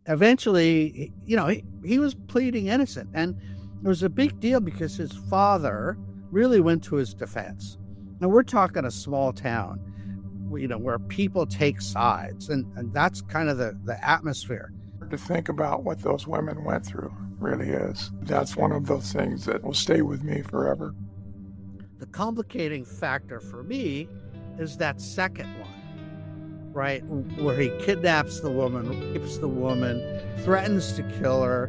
eventually, he was pleading innocent. And it was a big deal because his father really went to his defense. Now, we're talking a small town, where people take sides, and that's kind of the atmosphere. To think about what those women went through really is. That's one of those things that will stay with me forever. The complicating factor for me is that second one, right? Where he kidnaps the woman, rapes the woman, threatens to kill her,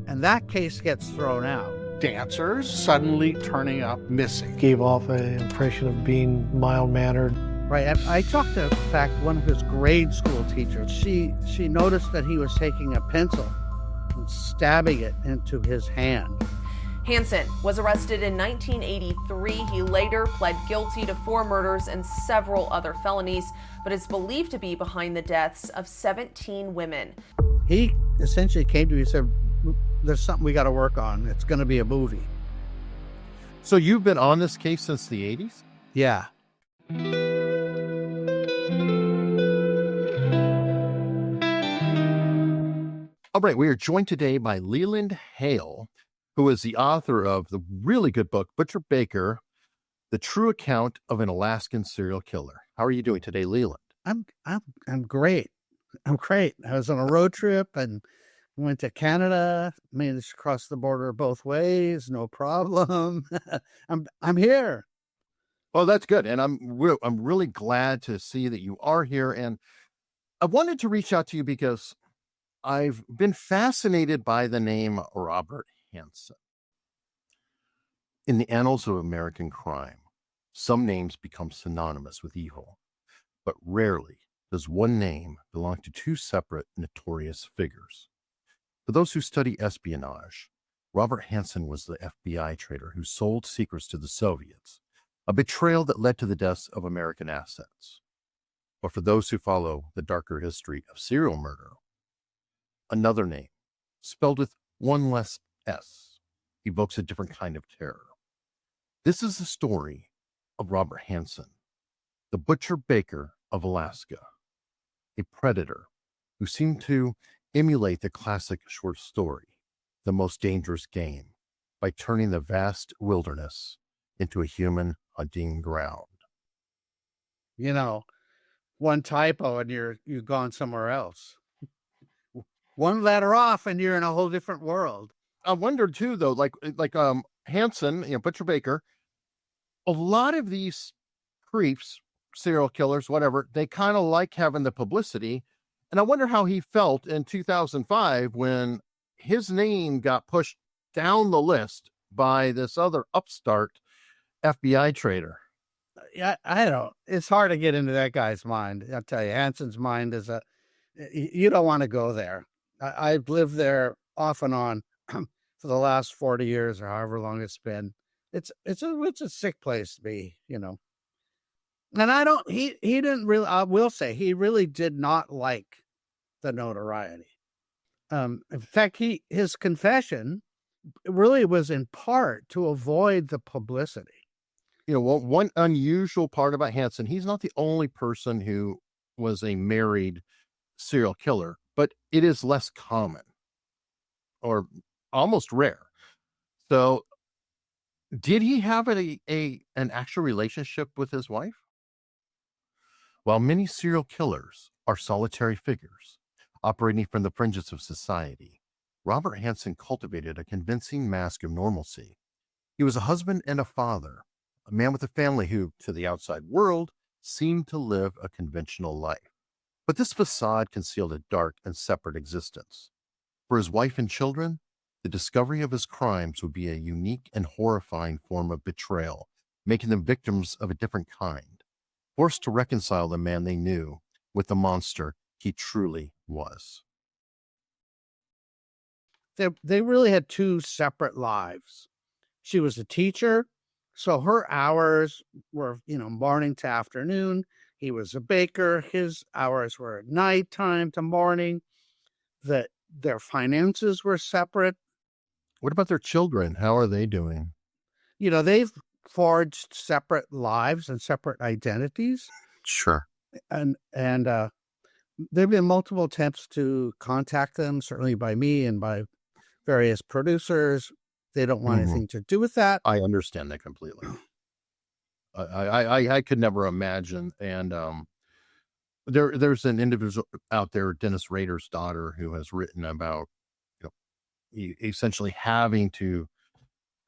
and that case gets thrown out. Dancers suddenly turning up missing. Gave off an impression of being mild-mannered. Right. I talked to, in fact, one of his grade school teachers. She noticed that he was taking a pencil and stabbing it into his hand. Hansen was arrested in 1983. He later pled guilty to 4 murders and several other felonies, but is believed to be behind the deaths of 17 women. He essentially came to me and said, there's something we got to work on. It's going to be a movie. So you've been on this case since the 80s? Yeah. All right, we are joined today by Leland Hale, who is the author of the really good book, Butcher Baker, The True Account of an Alaskan Serial Killer. How are you doing today, Leland? I'm great. I'm great. I was on a road trip and went to Canada, managed to cross the border both ways, no problem. I'm here. Well, that's good. And I'm really glad to see that you are here. And I wanted to reach out to you because I've been fascinated by the name Robert Hansen. In the annals of American crime, some names become synonymous with evil, but rarely does one name belong to 2 separate notorious figures. For those who study espionage, Robert Hansen was the FBI traitor who sold secrets to the Soviets, a betrayal that led to the deaths of American assets. Or for those who follow the darker history of serial murder, another name, spelled with one less S, evokes a different kind of terror. This is the story of Robert Hansen, the Butcher Baker of Alaska, a predator who seemed to emulate the classic short story, The Most Dangerous Game, by turning the vast wilderness into a human hunting ground. One typo and you've gone somewhere else. One letter off and you're in a whole different world. I wonder too, though, like Hansen, Butcher Baker, a lot of these creeps, serial killers, whatever, they kind of like having the publicity. And I wonder how he felt in 2005 when his name got pushed down the list by this other upstart FBI traitor. Yeah, I don't. It's hard to get into that guy's mind. I'll tell you, Hansen's mind is you don't want to go there. I've lived there off and on for the last 40 years or however long it's been. It's a sick place to be, And he didn't really, I will say, he really did not like the notoriety. In fact, his confession really was in part to avoid the publicity. One unusual part about Hansen, he's not the only person who was a married serial killer, but it is less common or almost rare. So did he have an actual relationship with his wife? While many serial killers are solitary figures operating from the fringes of society, Robert Hansen cultivated a convincing mask of normalcy. He was a husband and a father, a man with a family who, to the outside world, seemed to live a conventional life. But this facade concealed a dark and separate existence. For his wife and children, the discovery of his crimes would be a unique and horrifying form of betrayal, making them victims of a different kind, forced to reconcile the man they knew with the monster he truly was. They really had 2 separate lives. She was a teacher, so her hours were, morning to afternoon. He was a baker. His hours were nighttime to morning. Their finances were separate. What about their children? How are they doing? They've forged separate lives and separate identities. Sure. And There have been multiple attempts to contact them, certainly by me and by various producers. They don't want anything to do with that. I understand that completely. I could never imagine. And there's an individual out there, Dennis Rader's daughter, who has written about, essentially having to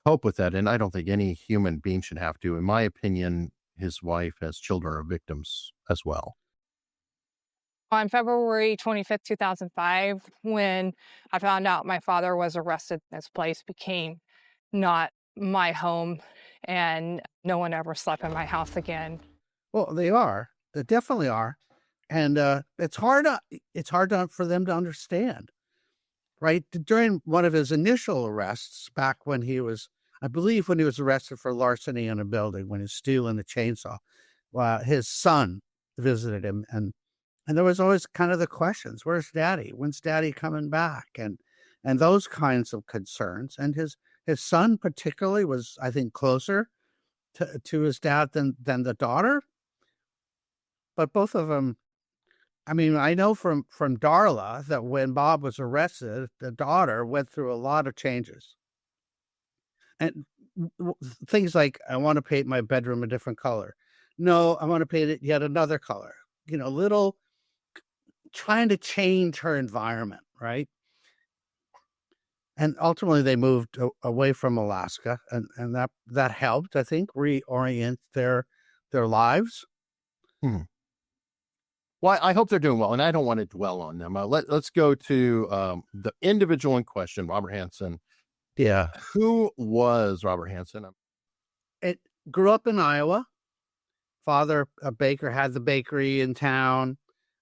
cope with that. And I don't think any human being should have to. In my opinion, his wife has children are victims as well. On February 25th, 2005, when I found out my father was arrested, this place became not my home, and no one ever slept in my house again. Well, they are. They definitely are. And it's hard for them to understand, right? During one of his initial arrests, back when he was, I believe when he was arrested for larceny in a building, when he was stealing a chainsaw, his son visited him, and there was always kind of the questions, where's Daddy? When's Daddy coming back? And those kinds of concerns. And his son particularly was, I think, closer to his dad than the daughter. But both of them, I mean, I know from Darla that when Bob was arrested, the daughter went through a lot of changes. And things like, I want to paint my bedroom a different color. No, I want to paint it yet another color. Little trying to change her environment, right? And ultimately they moved away from Alaska, and that helped, I think, reorient their lives. Well, I hope they're doing well, and I don't want to dwell on them. Let's go to the individual in question, Robert Hansen. Yeah. Who was Robert Hansen? It grew up in Iowa. Father, a baker, had the bakery in town.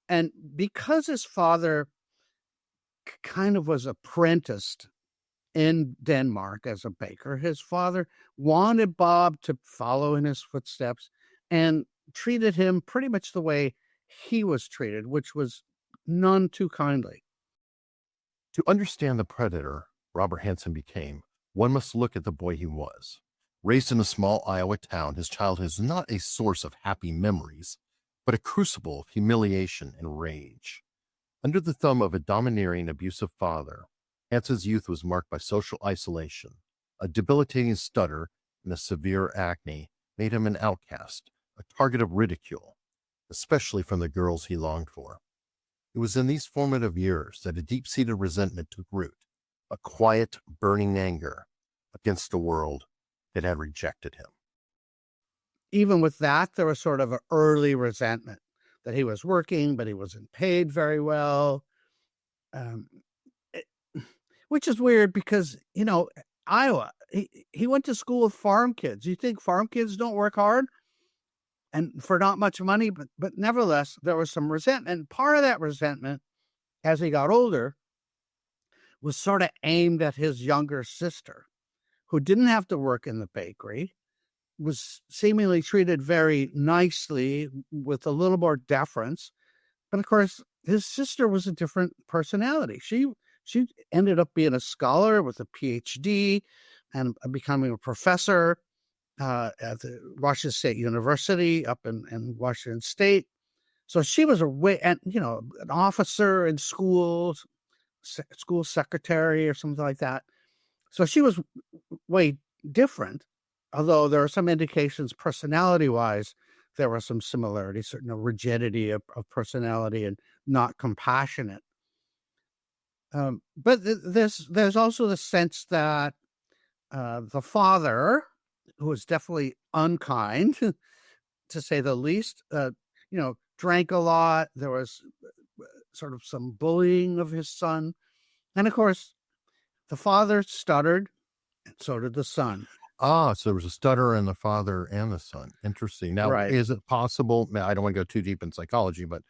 And because his father kind of was apprenticed in Denmark as a baker, his father wanted Bob to follow in his footsteps and treated him pretty much the way he was treated, which was none too kindly. To understand the predator Robert Hansen became, one must look at the boy he was. Raised in a small Iowa town, his childhood is not a source of happy memories, but a crucible of humiliation and rage. Under the thumb of a domineering, abusive father, Hansen's youth was marked by social isolation. A debilitating stutter and a severe acne made him an outcast, a target of ridicule, especially from the girls he longed for. It was in these formative years that a deep-seated resentment took root, a quiet, burning anger against the world that had rejected him. Even with that, there was sort of an early resentment that he was working, but he wasn't paid very well, which is weird because, Iowa, he went to school with farm kids. You think farm kids don't work hard? And for not much money, but nevertheless, there was some resentment. Part of that resentment, as he got older, was sort of aimed at his younger sister, who didn't have to work in the bakery, was seemingly treated very nicely with a little more deference. But of course, his sister was a different personality. She ended up being a scholar with a PhD and becoming a professor at the Washington State University up in Washington State. So she was an officer in schools, school secretary or something like that. So she was way different, although there are some indications personality-wise, there were some similarities, certain rigidity of personality and not compassionate. But there's also the sense that the father, who was definitely unkind, to say the least, drank a lot. There was sort of some bullying of his son. And of course, the father stuttered, and so did the son. So there was a stutter in the father and the son. Interesting. Now, Right. Is it possible, I don't want to go too deep in psychology, but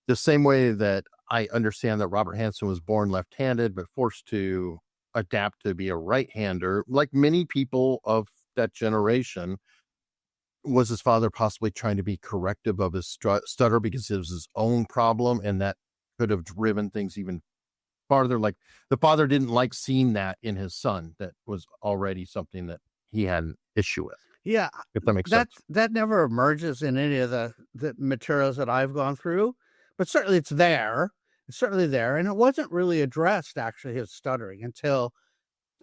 the same way that I understand that Robert Hansen was born left-handed, but forced to adapt to be a right-hander, like many people of that generation, was his father possibly trying to be corrective of his stutter because it was his own problem, and that could have driven things even farther? Like the father didn't like seeing that in his son. That was already something that he had an issue with. Yeah, If that makes sense. that never emerges in any of the materials that I've gone through. but certainly it's there. It's certainly there. And it wasn't really addressed, actually, his stuttering, until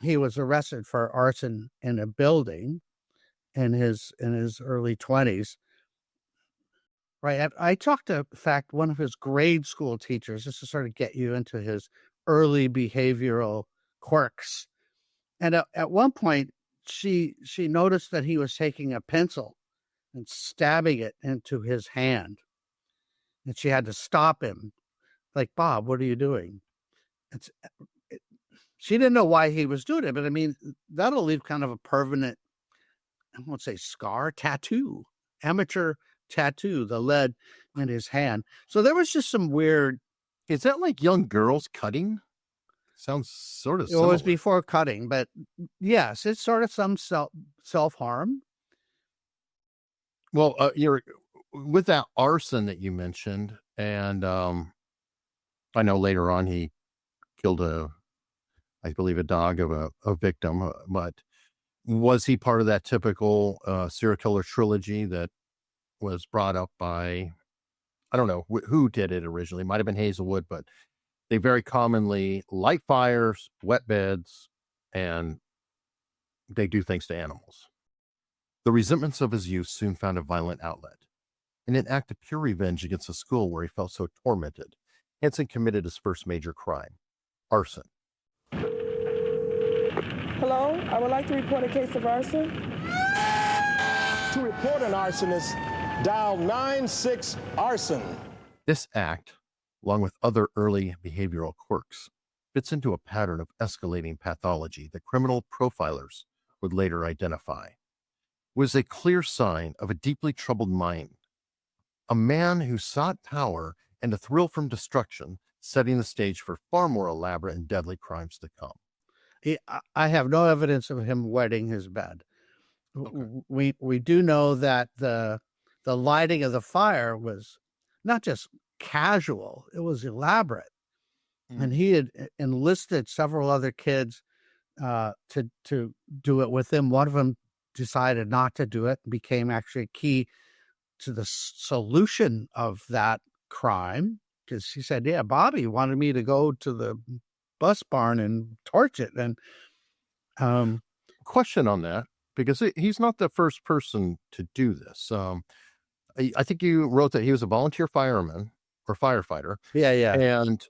he was arrested for arson in a building in his early 20s. Right. I talked to, in fact, one of his grade school teachers, just to sort of get you into his early behavioral quirks. And at one point, she noticed that he was taking a pencil and stabbing it into his hand. And she had to stop him. Like, Bob, what are you doing? She didn't know why he was doing it, but I mean, that'll leave kind of a permanent, I won't say scar, tattoo, amateur tattoo, the lead in his hand. So there was just some weird. Is that like young girls cutting? Sounds sort of It similar. was before cutting, but yes, it's sort of some self-harm. Well, you're with that arson that you mentioned, and I know later on he killed I believe a dog of a victim, but was he part of that typical serial killer trilogy that was brought up by, I don't know who did it originally, might have been Hazelwood, but they very commonly light fires, wet beds, and they do things to animals. The resentments of his youth soon found a violent outlet. In an act of pure revenge against the school where he felt so tormented, Hansen committed his first major crime, arson. Hello, I would like to report a case of arson. To report an arsonist, dial 96 arson. This act, along with other early behavioral quirks, fits into a pattern of escalating pathology that criminal profilers would later identify. It was a clear sign of a deeply troubled mind, a man who sought power and a thrill from destruction, setting the stage for far more elaborate and deadly crimes to come. I have no evidence of him wetting his bed. Okay. We do know that the lighting of the fire was not just casual, it was elaborate. And he had enlisted several other kids to do it with him. One of them decided not to do it and became actually key to the solution of that crime, because he said, yeah, Bobby wanted me to go to the bus barn and torch it. And question on that, because he's not the first person to do this. I think you wrote that he was a volunteer fireman or firefighter. Yeah. And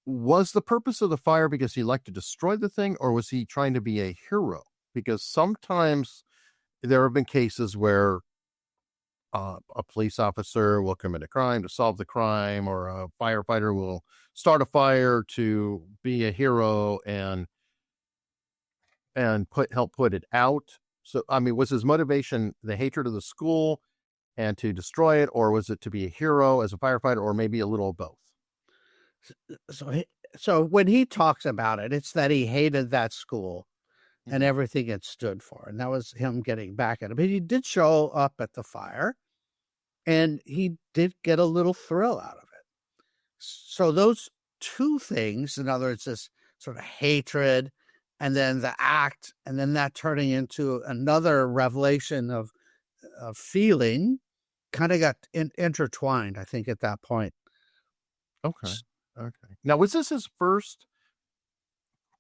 was the purpose of the fire because he liked to destroy the thing, or was he trying to be a hero? Because sometimes there have been cases where a police officer will commit a crime to solve the crime, or a firefighter will start a fire to be a hero and help put it out. So, I mean, was his motivation the hatred of the school and to destroy it, or was it to be a hero as a firefighter, or maybe a little of both? So when he talks about it, it's that he hated that school and everything it stood for. And that was him getting back at it. But he did show up at the fire, and he did get a little thrill out of it. So those two things, in other words, this sort of hatred and then the act, and then that turning into another revelation of feeling, kind of got intertwined, I think, at that point. Okay. Now, was this his first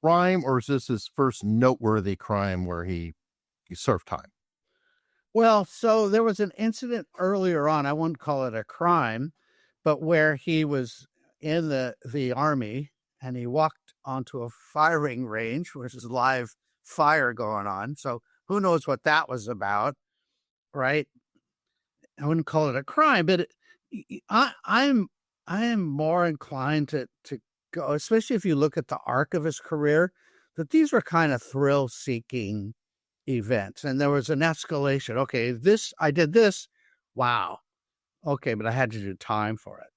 crime, or is this his first noteworthy crime where he served time? Well, so there was an incident earlier on, I wouldn't call it a crime, but where he was in the Army and he walked onto a firing range, which is live fire going on. So who knows what that was about, right? I wouldn't call it a crime, but I am more inclined to go, especially if you look at the arc of his career, that these were kind of thrill-seeking events. And there was an escalation. Okay, I did this. Wow. Okay, but I had to do time for it.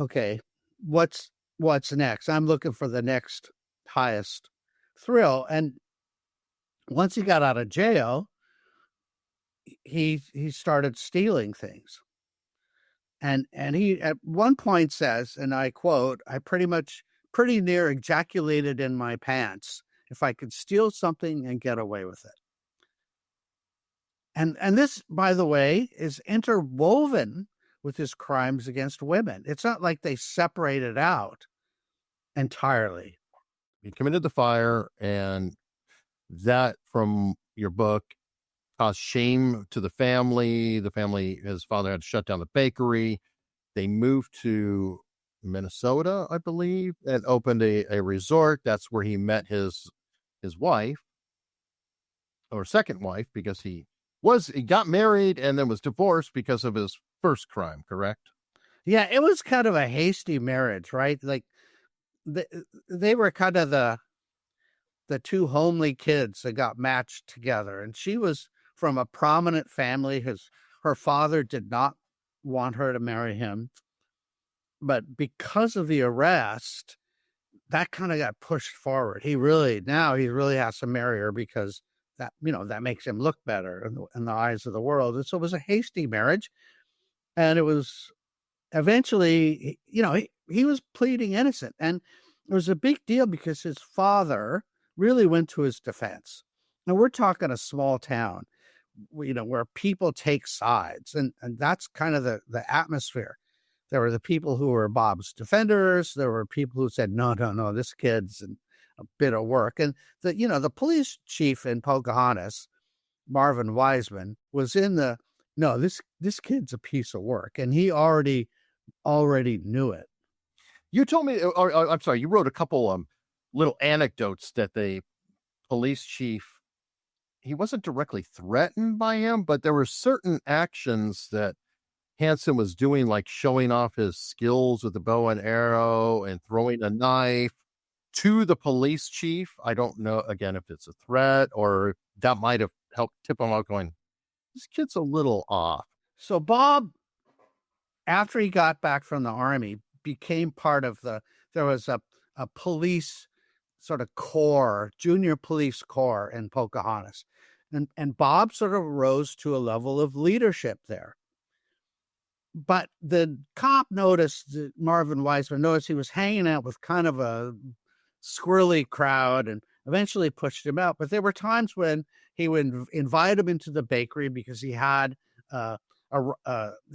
Okay, what's next? I'm looking for the next highest thrill. And once he got out of jail, he started stealing things. And he at one point says, and I quote, I pretty near ejaculated in my pants if I could steal something and get away with it. And this, by the way, is interwoven with his crimes against women. It's not like they separated out entirely. He committed the fire, and that, from your book, caused shame to the family. His father had to shut down the bakery. They moved to Minnesota, I believe, and opened a resort. That's where he met his wife, or second wife, because he got married and then was divorced because of his first crime, correct? Yeah, it was kind of a hasty marriage, right? Like they were kind of the two homely kids that got matched together, and she was from a prominent family. Her father did not want her to marry him, but because of the arrest, that kind of got pushed forward. He really has to marry her because that makes him look better in the eyes of the world. And so it was a hasty marriage, and it was eventually, he was pleading innocent, and it was a big deal because his father really went to his defense. Now we're talking a small town, where people take sides, and that's kind of the atmosphere. There were the people who were Bob's defenders. There were people who said, no, this kid's a bit of work. And the police chief in Pocahontas, Marvin Wiseman, was in this kid's a piece of work, and he already knew it. You told me, or I'm sorry, you wrote a couple little anecdotes that the police chief, he wasn't directly threatened by him, but there were certain actions that Hansen was doing, like showing off his skills with the bow and arrow and throwing a knife to the police chief. I don't know, again, if it's a threat or that might have helped tip him out going, this kid's a little off. So Bob, after he got back from the Army, became part of there was a police sort of corps, junior police corps in Pocahontas. And Bob sort of rose to a level of leadership there. But the cop noticed, Marvin Wiseman noticed he was hanging out with kind of a squirrely crowd and eventually pushed him out. But there were times when he would invite him into the bakery because he had a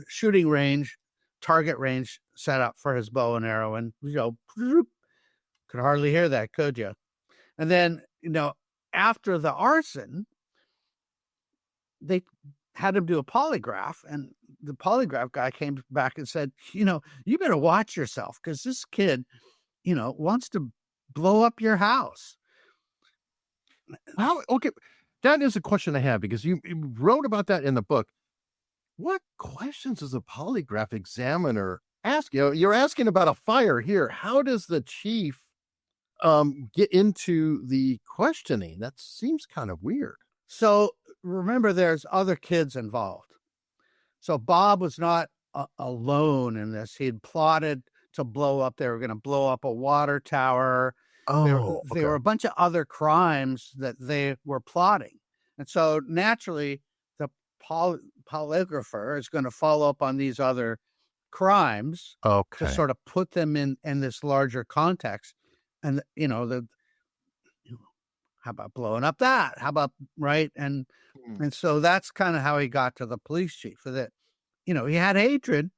shooting range, target range set up for his bow and arrow. And, could hardly hear that, could you? And then, after the arson, they had him do a polygraph, and the polygraph guy came back and said, you better watch yourself because this kid, wants to blow up your house. How? Okay, that is a question I have, because you wrote about that in the book. What questions does a polygraph examiner ask? You're asking about a fire here. How does the chief get into the questioning? That seems kind of weird. So remember, there's other kids involved. So Bob was not alone in this. He'd plotted to blow up. They were going to blow up a water tower. Oh, there were a bunch of other crimes that they were plotting. And so naturally, the polygrapher is going to follow up on these other crimes to sort of put them in this larger context. And, how about blowing up that? How about, right? And so that's kind of how he got to the police chief. For that, he had hatred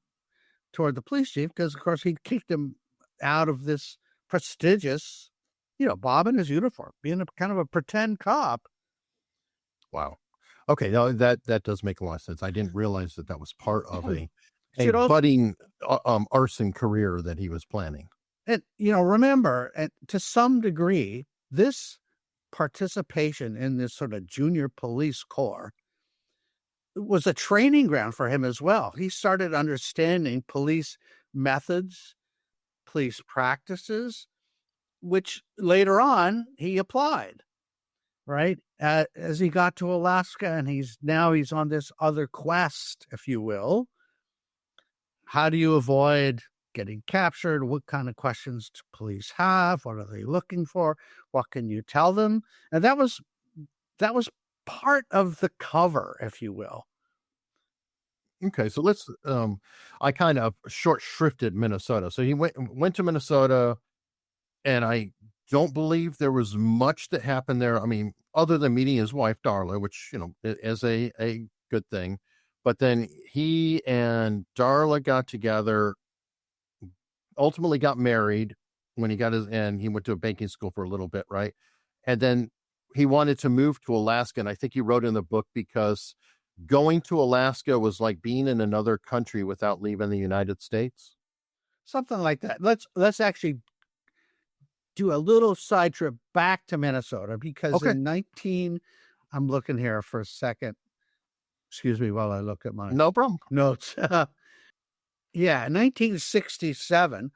toward the police chief because, of course, he'd kicked him out of this prestigious, Bob in his uniform, being a kind of a pretend cop. Wow. Okay, no, that does make a lot of sense. I didn't realize that was part of a budding arson career that he was planning. And, remember, to some degree, this participation in this sort of junior police corps was a training ground for him as well. He started understanding police methods, police practices, which later on he applied, right? As he got to Alaska, and he's on this other quest, if you will. How do you avoid getting captured? What kind of questions do police have? What are they looking for? What can you tell them? And that was part of the cover, if you will. Okay, so let's I kind of short shrifted Minnesota. So he went to Minnesota, and I don't believe there was much that happened there. I mean, other than meeting his wife Darla, which is a good thing. But then he and Darla got together, ultimately got married when he got and he went to a banking school for a little bit, right? And then he wanted to move to Alaska. And I think he wrote in the book because going to Alaska was like being in another country without leaving the United States. Something like that. Let's actually do a little side trip back to Minnesota because Okay. I'm looking here for a second. Excuse me while I look at my No problem. notes. Yeah, 1967,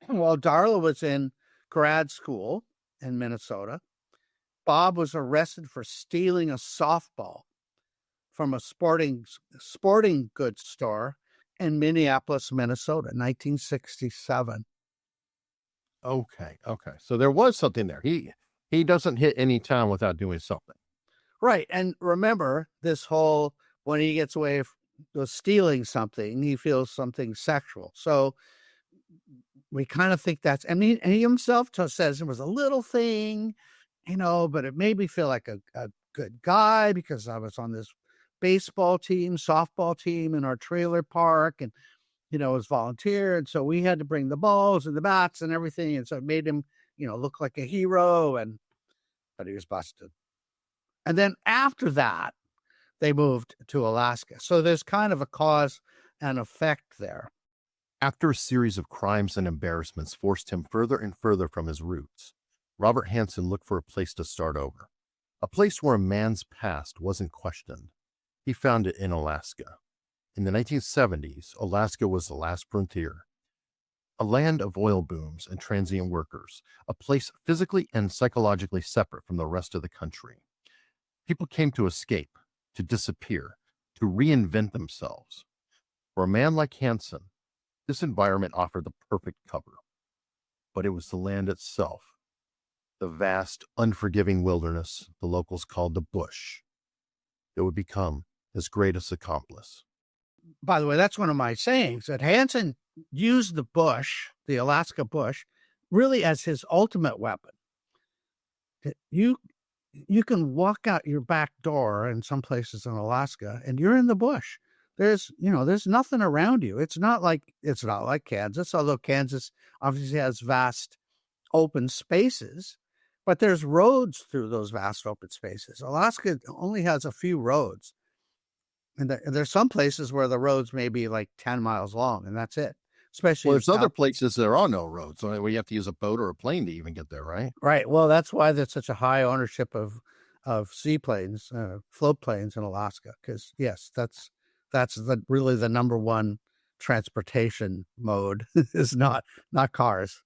while Darla was in grad school in Minnesota, Bob was arrested for stealing a softball from a sporting goods store in Minneapolis, Minnesota, 1967. Okay. So there was something there. He doesn't hit any town without doing something. Right. And remember this whole, when he gets away with stealing something, he feels something sexual. So we kind of think that's, and he himself says it was a little thing, but it made me feel like a good guy because I was on this baseball team, softball team in our trailer park and, was volunteer. And so we had to bring the balls and the bats and everything. And so it made him, look like a hero but he was busted. And then after that, they moved to Alaska. So there's kind of a cause and effect there. After a series of crimes and embarrassments forced him further and further from his roots, Robert Hansen looked for a place to start over, a place where a man's past wasn't questioned. He found it in Alaska. In the 1970s, Alaska was the last frontier, a land of oil booms and transient workers, a place physically and psychologically separate from the rest of the country. People came to escape, to disappear, to reinvent themselves. For a man like Hansen, this environment offered the perfect cover. But it was the land itself, the vast, unforgiving wilderness the locals called the bush, that would become his greatest accomplice. By the way, that's one of my sayings, that Hansen used the bush, the Alaska bush, really as his ultimate weapon. You can walk out your back door in some places in Alaska and you're in the bush. There's nothing around you. It's not like Kansas, although Kansas obviously has vast open spaces, but there's roads through those vast open spaces. Alaska only has a few roads. And there's some places where the roads may be like 10 miles long, and that's it. Especially there's other places there are no roads, so where you have to use a boat or a plane to even get there, right? Right. Well, that's why there's such a high ownership of seaplanes, float planes in Alaska. Because yes, that's really the number one transportation mode is not cars.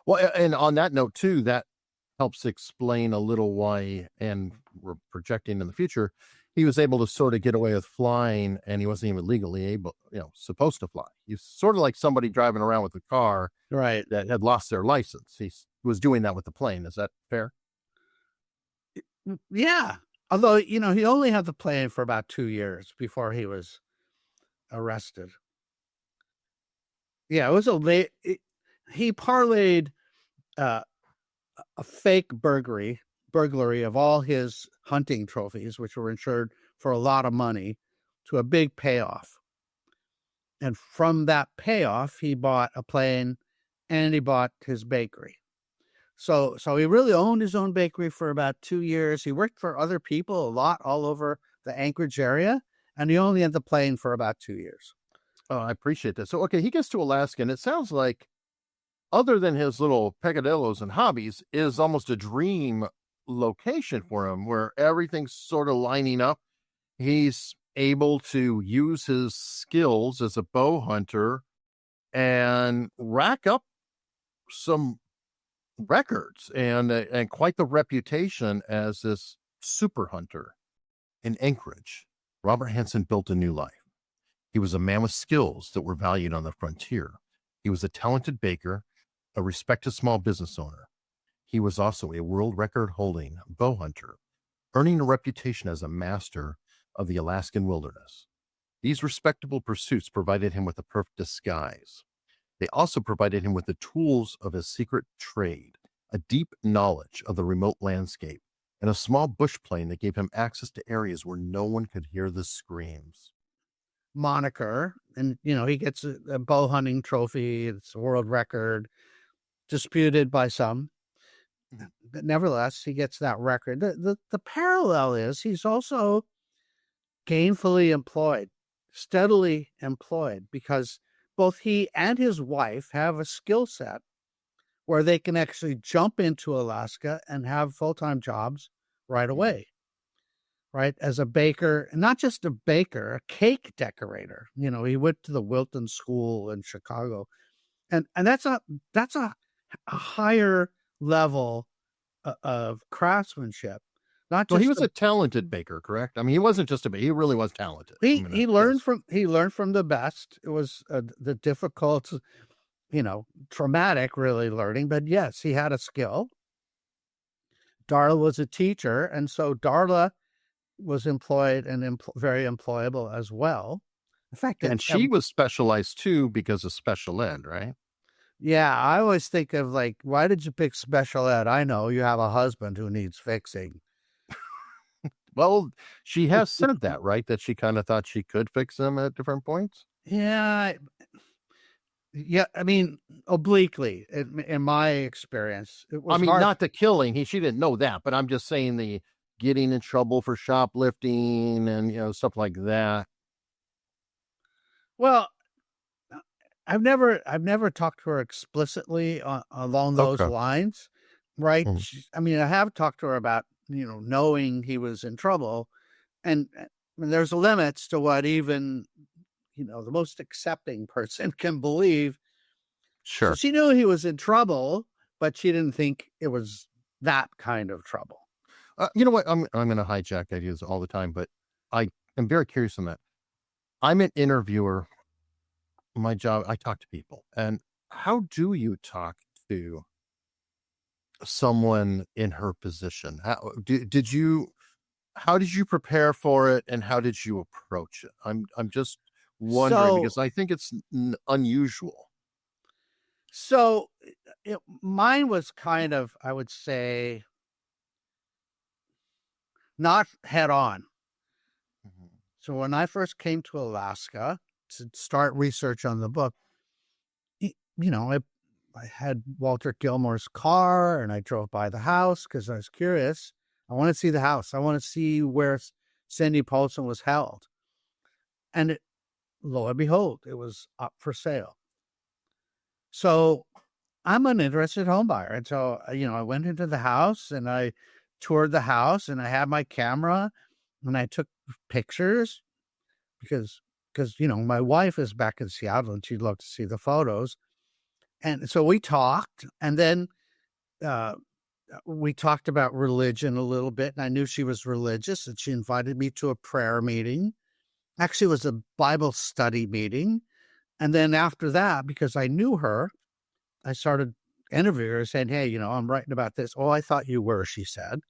Well, and on that note too, that helps explain a little why, and we're projecting in the future, he was able to sort of get away with flying, and he wasn't even legally supposed to fly. He's sort of like somebody driving around with a car, right, that had lost their license. He was doing that with the plane. Is that fair? Yeah. Although, he only had the plane for about 2 years before he was arrested. Yeah, it was he parlayed a fake burglary of all his hunting trophies, which were insured for a lot of money, to a big payoff. And from that payoff, he bought a plane and he bought his bakery. So he really owned his own bakery for about 2 years. He worked for other people a lot all over the Anchorage area, and he only had the plane for about 2 years. Oh, I appreciate that. So, okay, he gets to Alaska, and it sounds like, other than his little peccadillos and hobbies, is almost a dream location for him, where everything's sort of lining up. He's able to use his skills as a bow hunter and rack up some records and quite the reputation as this super hunter. In Anchorage, Robert Hansen built a new life. He was a man with skills that were valued on the frontier. He was a talented baker, a respected small business owner. He was also a world record holding bow hunter, earning a reputation as a master of the Alaskan wilderness. These respectable pursuits provided him with a perfect disguise. They also provided him with the tools of his secret trade, a deep knowledge of the remote landscape, and a small bush plane that gave him access to areas where no one could hear the screams. moniker, and he gets a bow hunting trophy. It's a world record, disputed by some, but nevertheless, he gets that record. The parallel is he's also gainfully employed, steadily employed, because both he and his wife have a skill set where they can actually jump into Alaska and have full-time jobs right away, right? As a baker, and not just a baker, a cake decorator. He went to the Wilton School in Chicago. And that's a higher level of craftsmanship. Not So just he was a talented baker, correct? I mean, he wasn't just a baker; he really was talented. he learned from the best. It was the difficult, traumatic, really learning. But yes, he had a skill. Darla was a teacher, and so Darla was employed and very employable as well. In fact, and she was specialized too because of special ed, right? Yeah, I always think of why did you pick special ed? I know you have a husband who needs fixing. Well, she has said that, right? That she kind of thought she could fix him at different points. Yeah. I mean, obliquely, in my experience, it was. I mean, hard. not the killing. She didn't know that, but I'm just saying the getting in trouble for shoplifting and stuff like that. Well, I've never talked to her explicitly along those lines, right? I mean, I have talked to her about knowing he was in trouble, and there's limits to what even the most accepting person can believe. Sure. So she knew he was in trouble, but she didn't think it was that kind of trouble. You know what? I'm going to hijack ideas all the time, but I am very curious on that. I'm an interviewer. My job, I talk to people. And how do you talk to someone in her position? How did you prepare for it, and how did you approach it? I'm just wondering, because I think it's unusual. So mine was kind of, I would say, not head on. Mm-hmm. So when I first came to Alaska to start research on the book, I had Walter Gilmore's car, and I drove by the house because I was curious. I want to see the house. I want to see where Cindy Paulson was held. And lo and behold, it was up for sale. So I'm an interested home buyer. And so, I went into the house and I toured the house, and I had my camera and I took pictures because my wife is back in Seattle and she'd love to see the photos. And so we talked, and then we talked about religion a little bit, and I knew she was religious, and she invited me to a prayer meeting. Actually, it was a Bible study meeting. And then after that, because I knew her, I started interviewing her, saying, hey, I'm writing about this. Oh, I thought you were, she said.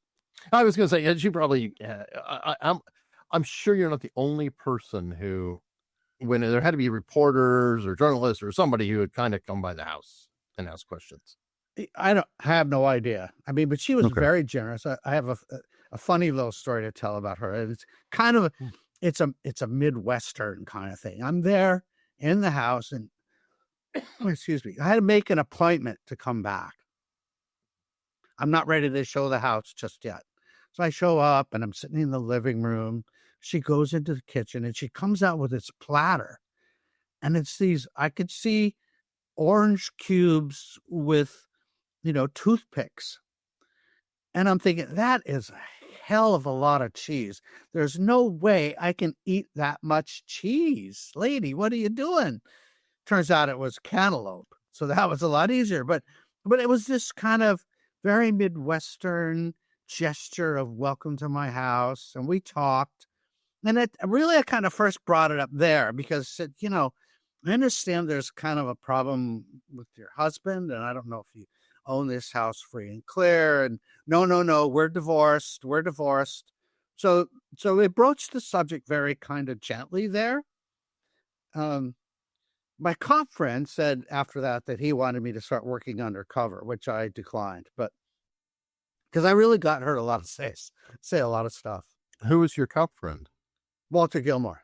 I was going to say, she probably, I'm sure you're not the only person who, when there had to be reporters or journalists or somebody who would kind of come by the house and ask questions. I have no idea. I mean, but she was very generous. I have a funny little story to tell about her. It's kind of, it's a Midwestern kind of thing. I'm there in the house, and excuse me, I had to make an appointment to come back. I'm not ready to show the house just yet. So I show up, and I'm sitting in the living room. She goes into the kitchen, and she comes out with this platter. And it's I could see orange cubes with, toothpicks. And I'm thinking, that is a hell of a lot of cheese. There's no way I can eat that much cheese. Lady, what are you doing? Turns out it was cantaloupe. So that was a lot easier. But it was this kind of very Midwestern gesture of welcome to my house. And we talked. And I kind of first brought it up there because, I understand there's kind of a problem with your husband, and I don't know if you own this house free and clear. And no, we're divorced. So it broached the subject very kind of gently there. My cop friend said after that he wanted me to start working undercover, which I declined, but because I really got her a lot of say a lot of stuff. Who was your cop friend? Walter Gilmore.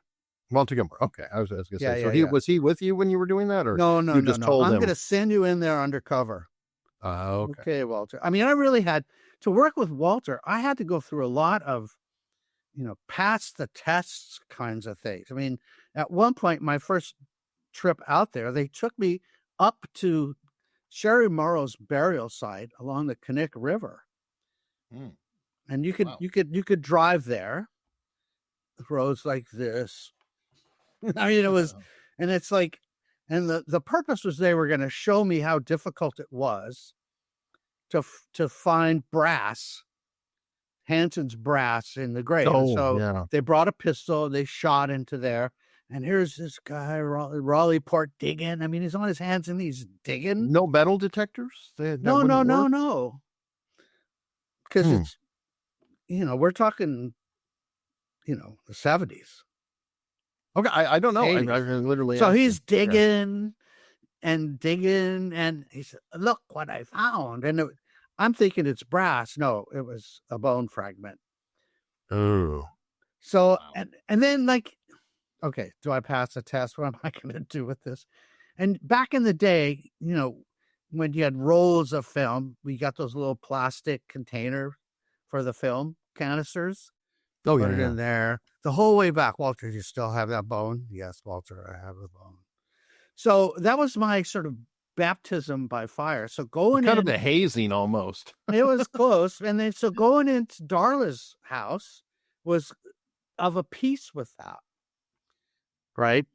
Walter Gilmore. Okay, I was going to say. Yeah, So yeah, yeah. was he with you when you were doing that, or No, no, you no, just no. told I'm him? going to send you in there undercover. Okay. Okay, Walter. I mean, I really had to work with Walter. I had to go through a lot of, pass the tests kinds of things. I mean, at one point, my first trip out there, they took me up to Sherry Morrow's burial site along the Knik River. Mm. And you could Wow. you could drive there, roads like this. I mean, it was, and it's like, and the purpose was they were going to show me how difficult it was to find brass, Hansen's brass in the grave. And so yeah. they brought a pistol, they shot into there, and here's this guy, Raleigh Port, digging. I mean, he's on his hands and he's digging. No metal detectors? No. Because it's, we're talking, the 70s. Okay, I don't know. I 80s. literally. So asked he's him. Yeah. digging and digging, and he said, "Look what I found." And I'm thinking it's brass. No, it was a bone fragment. Oh. So, and then like, okay, do I pass the test? What am I going to do with this? And back in the day, when you had rolls of film, we got those little plastic container for the film canisters. Oh, Put yeah, it in there. The whole way back. Walter, do you still have that bone? Yes, Walter, I have the bone. So that was my sort of baptism by fire. So going kind in, of the hazing almost. it was close. And then so going into Darla's house was of a piece with that. Right?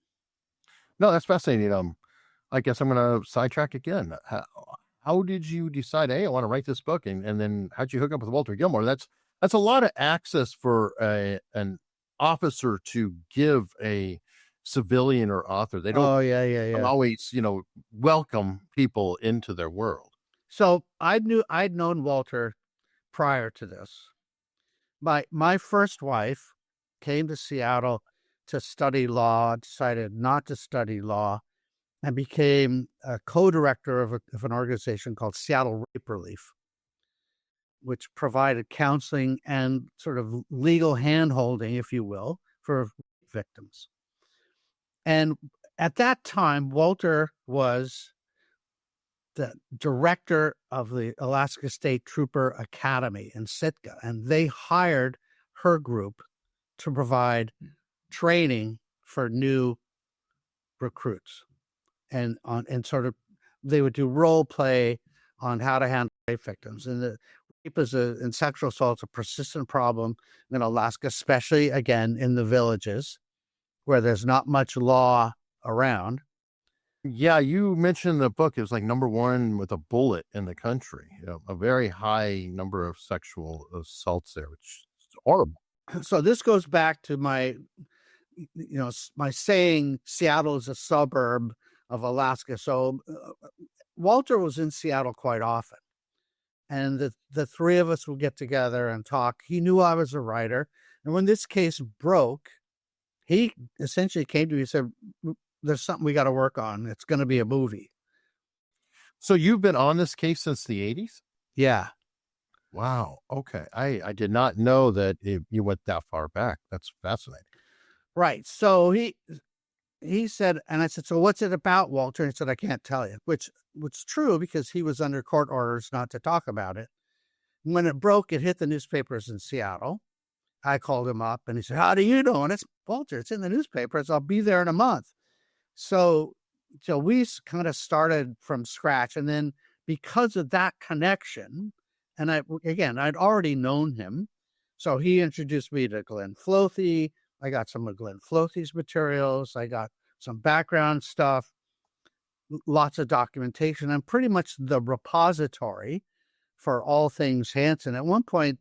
No, that's fascinating. I guess I'm going to sidetrack again. How did you decide, hey, I want to write this book? And then how'd you hook up with Walter Gilmore? That's a lot of access for an officer to give a civilian or author. They don't always, welcome people into their world. So I'd known Walter prior to this. My first wife came to Seattle to study law, decided not to study law, and became a co-director of an organization called Seattle Rape Relief, which provided counseling and sort of legal hand-holding, if you will, for victims. And at that time, Walter was the director of the Alaska State Trooper Academy in Sitka, and they hired her group to provide training for new recruits. And sort of they would do role play on how to handle rape victims. And the rape and sexual assault is a persistent problem in Alaska, especially again in the villages where there's not much law around. Yeah, you mentioned the book. It was like #1 with a bullet in the country. A very high number of sexual assaults there, which is horrible. So this goes back to my saying Seattle is a suburb of Alaska. So Walter was in Seattle quite often, and the three of us would get together and talk. He knew I was a writer, and when this case broke, he essentially came to me and said, "There's something we got to work on. It's going to be a movie." So you've been on this case since the 80s? Yeah. Wow. Okay. I did not know that you went that far back. That's fascinating. Right. So he said, and I said, "So what's it about, Walter?" And he said, "I can't tell you," which was true because he was under court orders not to talk about it. When it broke, it hit the newspapers in Seattle. I called him up and he said, "How do you know?" And it's Walter, it's in the newspapers. I'll be there in a month. So we kind of started from scratch. And then because of that connection, and I'd already known him. So he introduced me to Glenn Flothi. I got some of Glenn Flothi's materials. I got some background stuff, lots of documentation. I'm pretty much the repository for all things Hansen. At one point,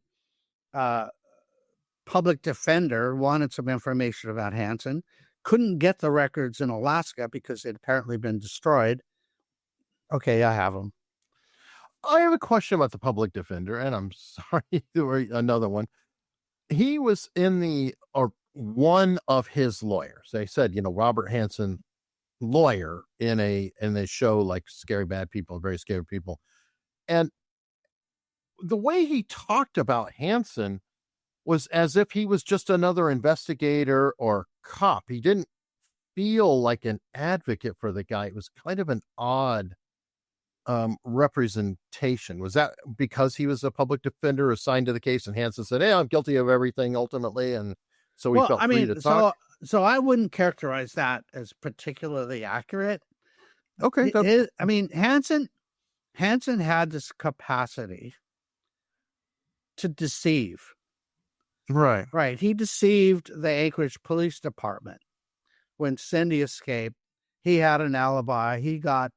public defender wanted some information about Hansen, couldn't get the records in Alaska because they'd apparently been destroyed. Okay, I have them. I have a question about the public defender, and I'm sorry, there were another one. He was or one of his lawyers. They said, Robert Hansen, lawyer in a show like Scary Bad People, Very Scary People. And the way he talked about Hansen was as if he was just another investigator or cop. He didn't feel like an advocate for the guy. It was kind of an odd representation. Was that because he was a public defender assigned to the case and Hansen said, hey, I'm guilty of everything ultimately, and so he felt free to talk? So I wouldn't characterize that as particularly accurate. Okay. Hansen had this capacity to deceive. Right. Right. He deceived the Anchorage Police Department. When Cindy escaped, he had an alibi. He got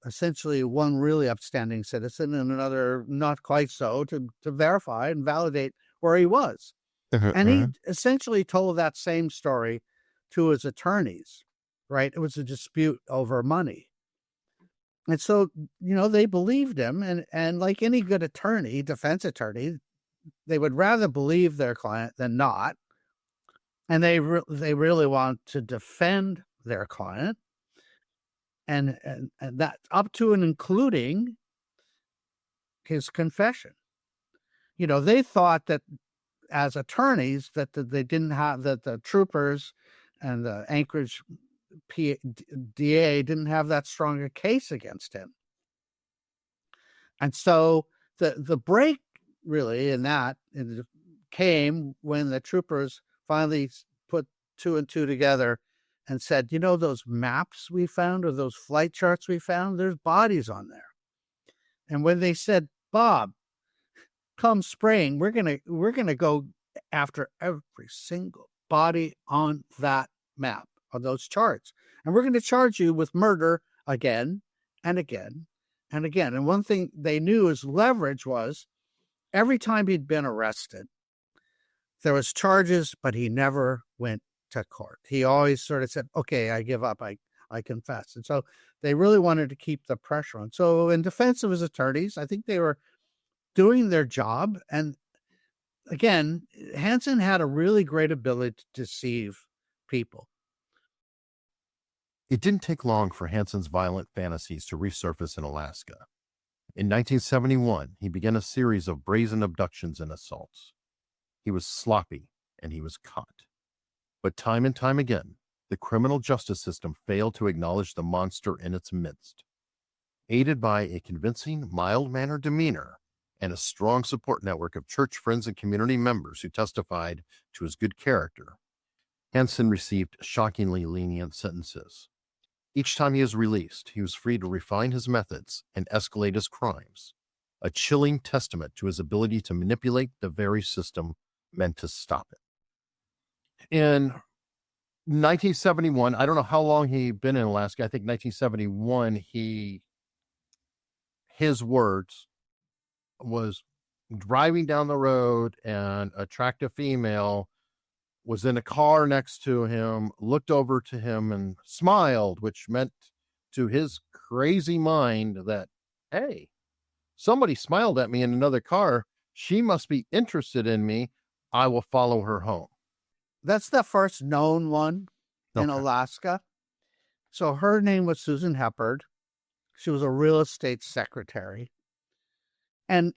essentially one really upstanding citizen and another not quite so to verify and validate where he was. And he essentially told that same story to his attorneys, right? It was a dispute over money. And so, they believed him. And like any good attorney, defense attorney, they would rather believe their client than not. And they really want to defend their client. And that up to and including his confession. They thought that as attorneys that they didn't have, that the troopers and the Anchorage DA didn't have that strong a case against him. And so the break really came when the troopers finally put two and two together and said, those maps we found or those flight charts we found, there's bodies on there. And when they said, Bob, come spring, we're gonna go after every single body on that map, on those charts. And we're going to charge you with murder again and again and again. And one thing they knew his leverage was every time he'd been arrested, there was charges, but he never went to court. He always sort of said, okay, I give up. I confess. And so they really wanted to keep the pressure on. So in defense of his attorneys, I think they were doing their job. And again, Hansen had a really great ability to deceive people. It didn't take long for Hansen's violent fantasies to resurface in Alaska. In 1971, he began a series of brazen abductions and assaults. He was sloppy, and he was caught. But time and time again, the criminal justice system failed to acknowledge the monster in its midst. Aided by a convincing, mild-mannered demeanor and a strong support network of church friends and community members who testified to his good character, Hansen received shockingly lenient sentences. Each time he was released, he was free to refine his methods and escalate his crimes, a chilling testament to his ability to manipulate the very system meant to stop it. In 1971, I don't know how long he'd been in Alaska. I think 1971, his words was driving down the road and a attractive female was in a car next to him, looked over to him and smiled, which meant to his crazy mind that, hey, somebody smiled at me in another car. She must be interested in me. I will follow her home. That's the first known one in Alaska. So her name was Susan Heppard. She was a real estate secretary. And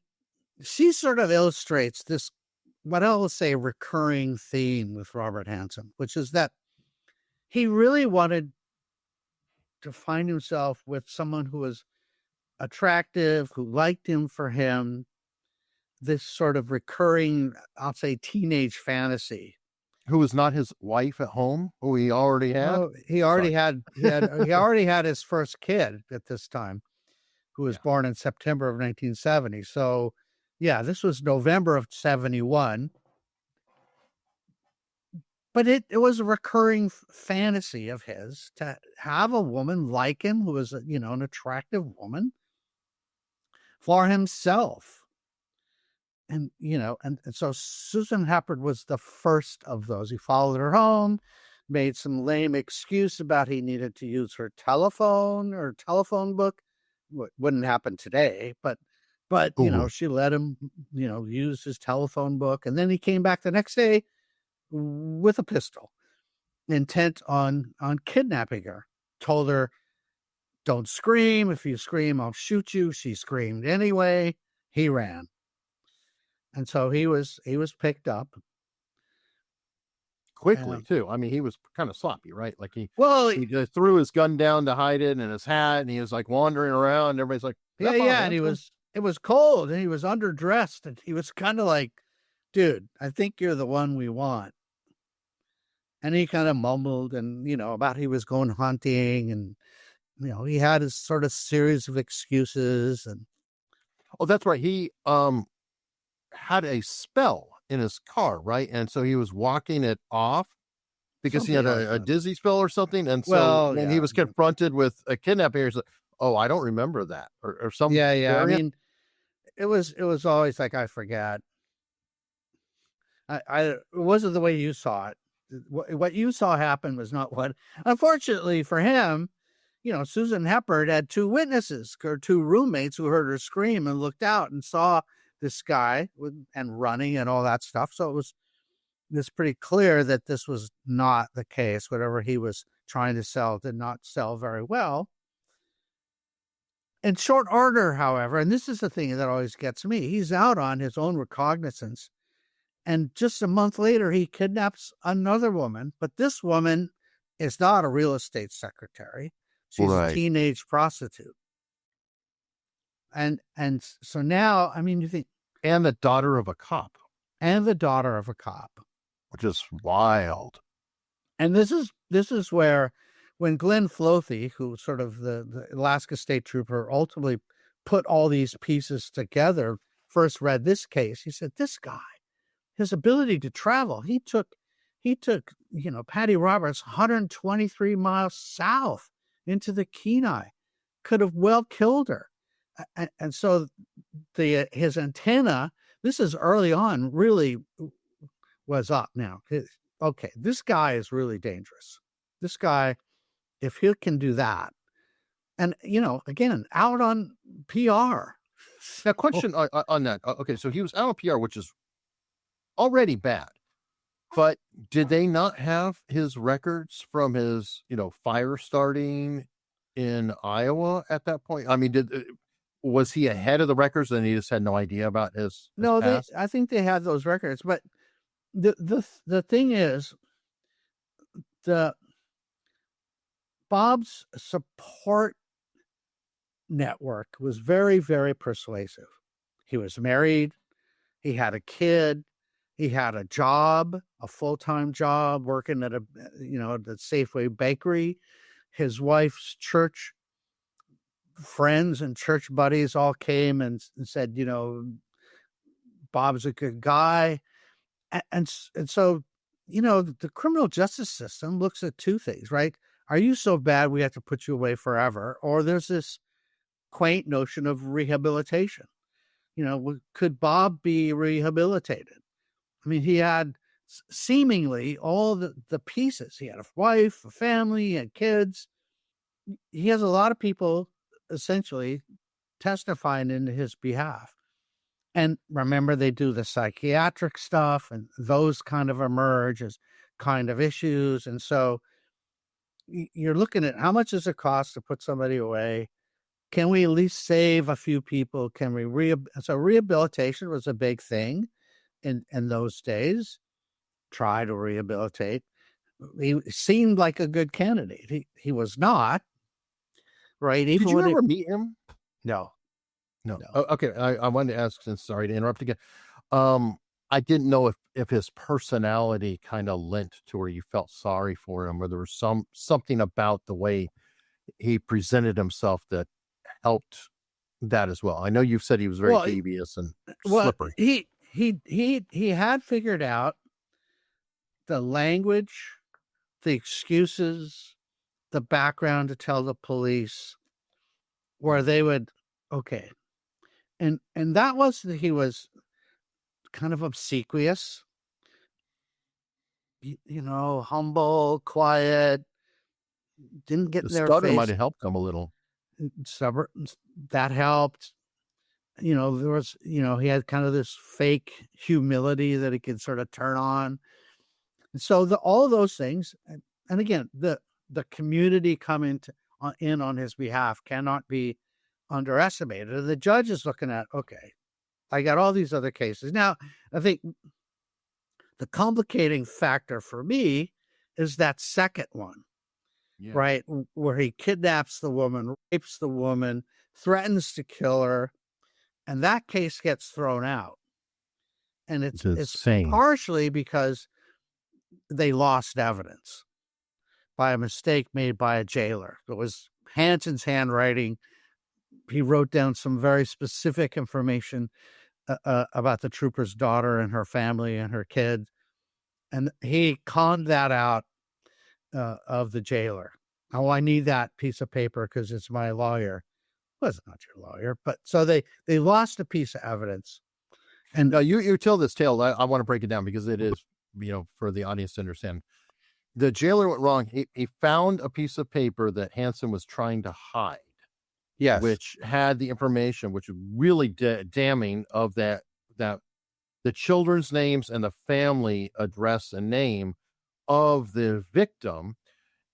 she sort of illustrates this, what I'll say, recurring theme with Robert Hansen, which is that he really wanted to find himself with someone who was attractive, who liked him for him, this sort of recurring, I'll say, teenage fantasy. Who was not his wife at home, who he already had? No, he already had his first kid at this time, who was born in September of 1970. So, yeah, this was November of 71. But it was a recurring fantasy of his to have a woman like him, who was, an attractive woman, for himself. And, and so Susan Heppard was the first of those. He followed her home, made some lame excuse about he needed to use her telephone or telephone book. Wouldn't happen today, but she let him, use his telephone book. And then he came back the next day with a pistol, intent on kidnapping her. Told her, don't scream. If you scream, I'll shoot you. She screamed anyway. He ran. And so he was picked up. quickly too. I mean, he was kind of sloppy, right? Like he just threw his gun down to hide it in his hat, and he was like wandering around. And everybody's like, and it was cold, and he was underdressed, and he was kind of like, dude, I think you're the one we want. And he kind of mumbled and, about he was going hunting, and, he had his sort of series of excuses. And oh, that's right. He had a spell in his car, right? And so he was walking it off because he had a dizzy spell or something. And so when he was confronted with a kidnapping, he's like, oh, I don't remember that or something. Yeah. I mean, it was always like, I forget. It wasn't the way you saw it. What you saw happen was not what, unfortunately for him, Susan Heppard had two witnesses or two roommates who heard her scream and looked out and saw this guy and running and all that stuff. So it was pretty clear that this was not the case. Whatever he was trying to sell did not sell very well. In short order, however, and this is the thing that always gets me, he's out on his own recognizance. And just a month later, he kidnaps another woman. But this woman is not a real estate secretary. She's a teenage prostitute. And so now, I mean, you think. And the daughter of a cop. Which is wild. And this is where, when Glenn Floethy, who sort of the Alaska State Trooper, ultimately put all these pieces together, first read this case, he said, this guy, his ability to travel, he took, Patty Roberts 123 miles south into the Kenai, could have well killed her. And so his antenna, this is early on, really was up now. Okay, this guy is really dangerous. This guy, if he can do that, and, again, out on PR. Now, question on that. Okay, so he was out on PR, which is already bad. But did they not have his records from his, fire starting in Iowa at that point? I mean, was he ahead of the records and he just had no idea about his past? I think they had those records. But the thing is, Bob's support network was very, very persuasive. He was married. He had a kid. He had a job, a full-time job, working at the Safeway bakery. His wife's church friends and church buddies all came and said, Bob's a good guy. And so, the criminal justice system looks at two things, right? Are you so bad we have to put you away forever? Or there's this quaint notion of rehabilitation. Could Bob be rehabilitated? I mean, he had seemingly all the pieces. He had a wife, a family, he had kids. He has a lot of people essentially testifying in his behalf. And remember, they do the psychiatric stuff, and those kind of emerge as kind of issues. And so you're looking at how much does it cost to put somebody away? Can we at least save a few people? Can we so rehabilitation was a big thing in those days. Try to rehabilitate. He seemed like a good candidate. He was not, right? Did you ever meet him? No. Oh, okay. I wanted to ask, and sorry to interrupt again. I didn't know if his personality kind of lent to where you felt sorry for him, or there was something about the way he presented himself that helped that as well. I know you've said he was very devious and slippery. He had figured out the language, the excuses, the background to tell the police, where they would, okay. And that was that he was kind of obsequious, humble, quiet, didn't get in their stutter face. Might have helped him a little. That helped. There was, he had kind of this fake humility that he could sort of turn on. And so all those things, and again, the community coming in on his behalf cannot be underestimated. And the judge is looking at, okay, I got all these other cases. Now, I think The complicating factor for me is that second one, right? Where he kidnaps the woman, rapes the woman, threatens to kill her, and that case gets thrown out. And it's insane. Partially because they lost evidence by a mistake made by a jailer. It was Hansen's handwriting. He wrote down some very specific information about the trooper's daughter and her family and her kid. And he conned that out of the jailer. Oh, I need that piece of paper because it's my lawyer. Well, it's not your lawyer. But so they lost a piece of evidence. And you tell this tale. I want to break it down because it is, for the audience to understand. The jailer went wrong. He found a piece of paper that Hansen was trying to hide. Yes. Which had the information, which was really damning of that the children's names and the family address and name of the victim.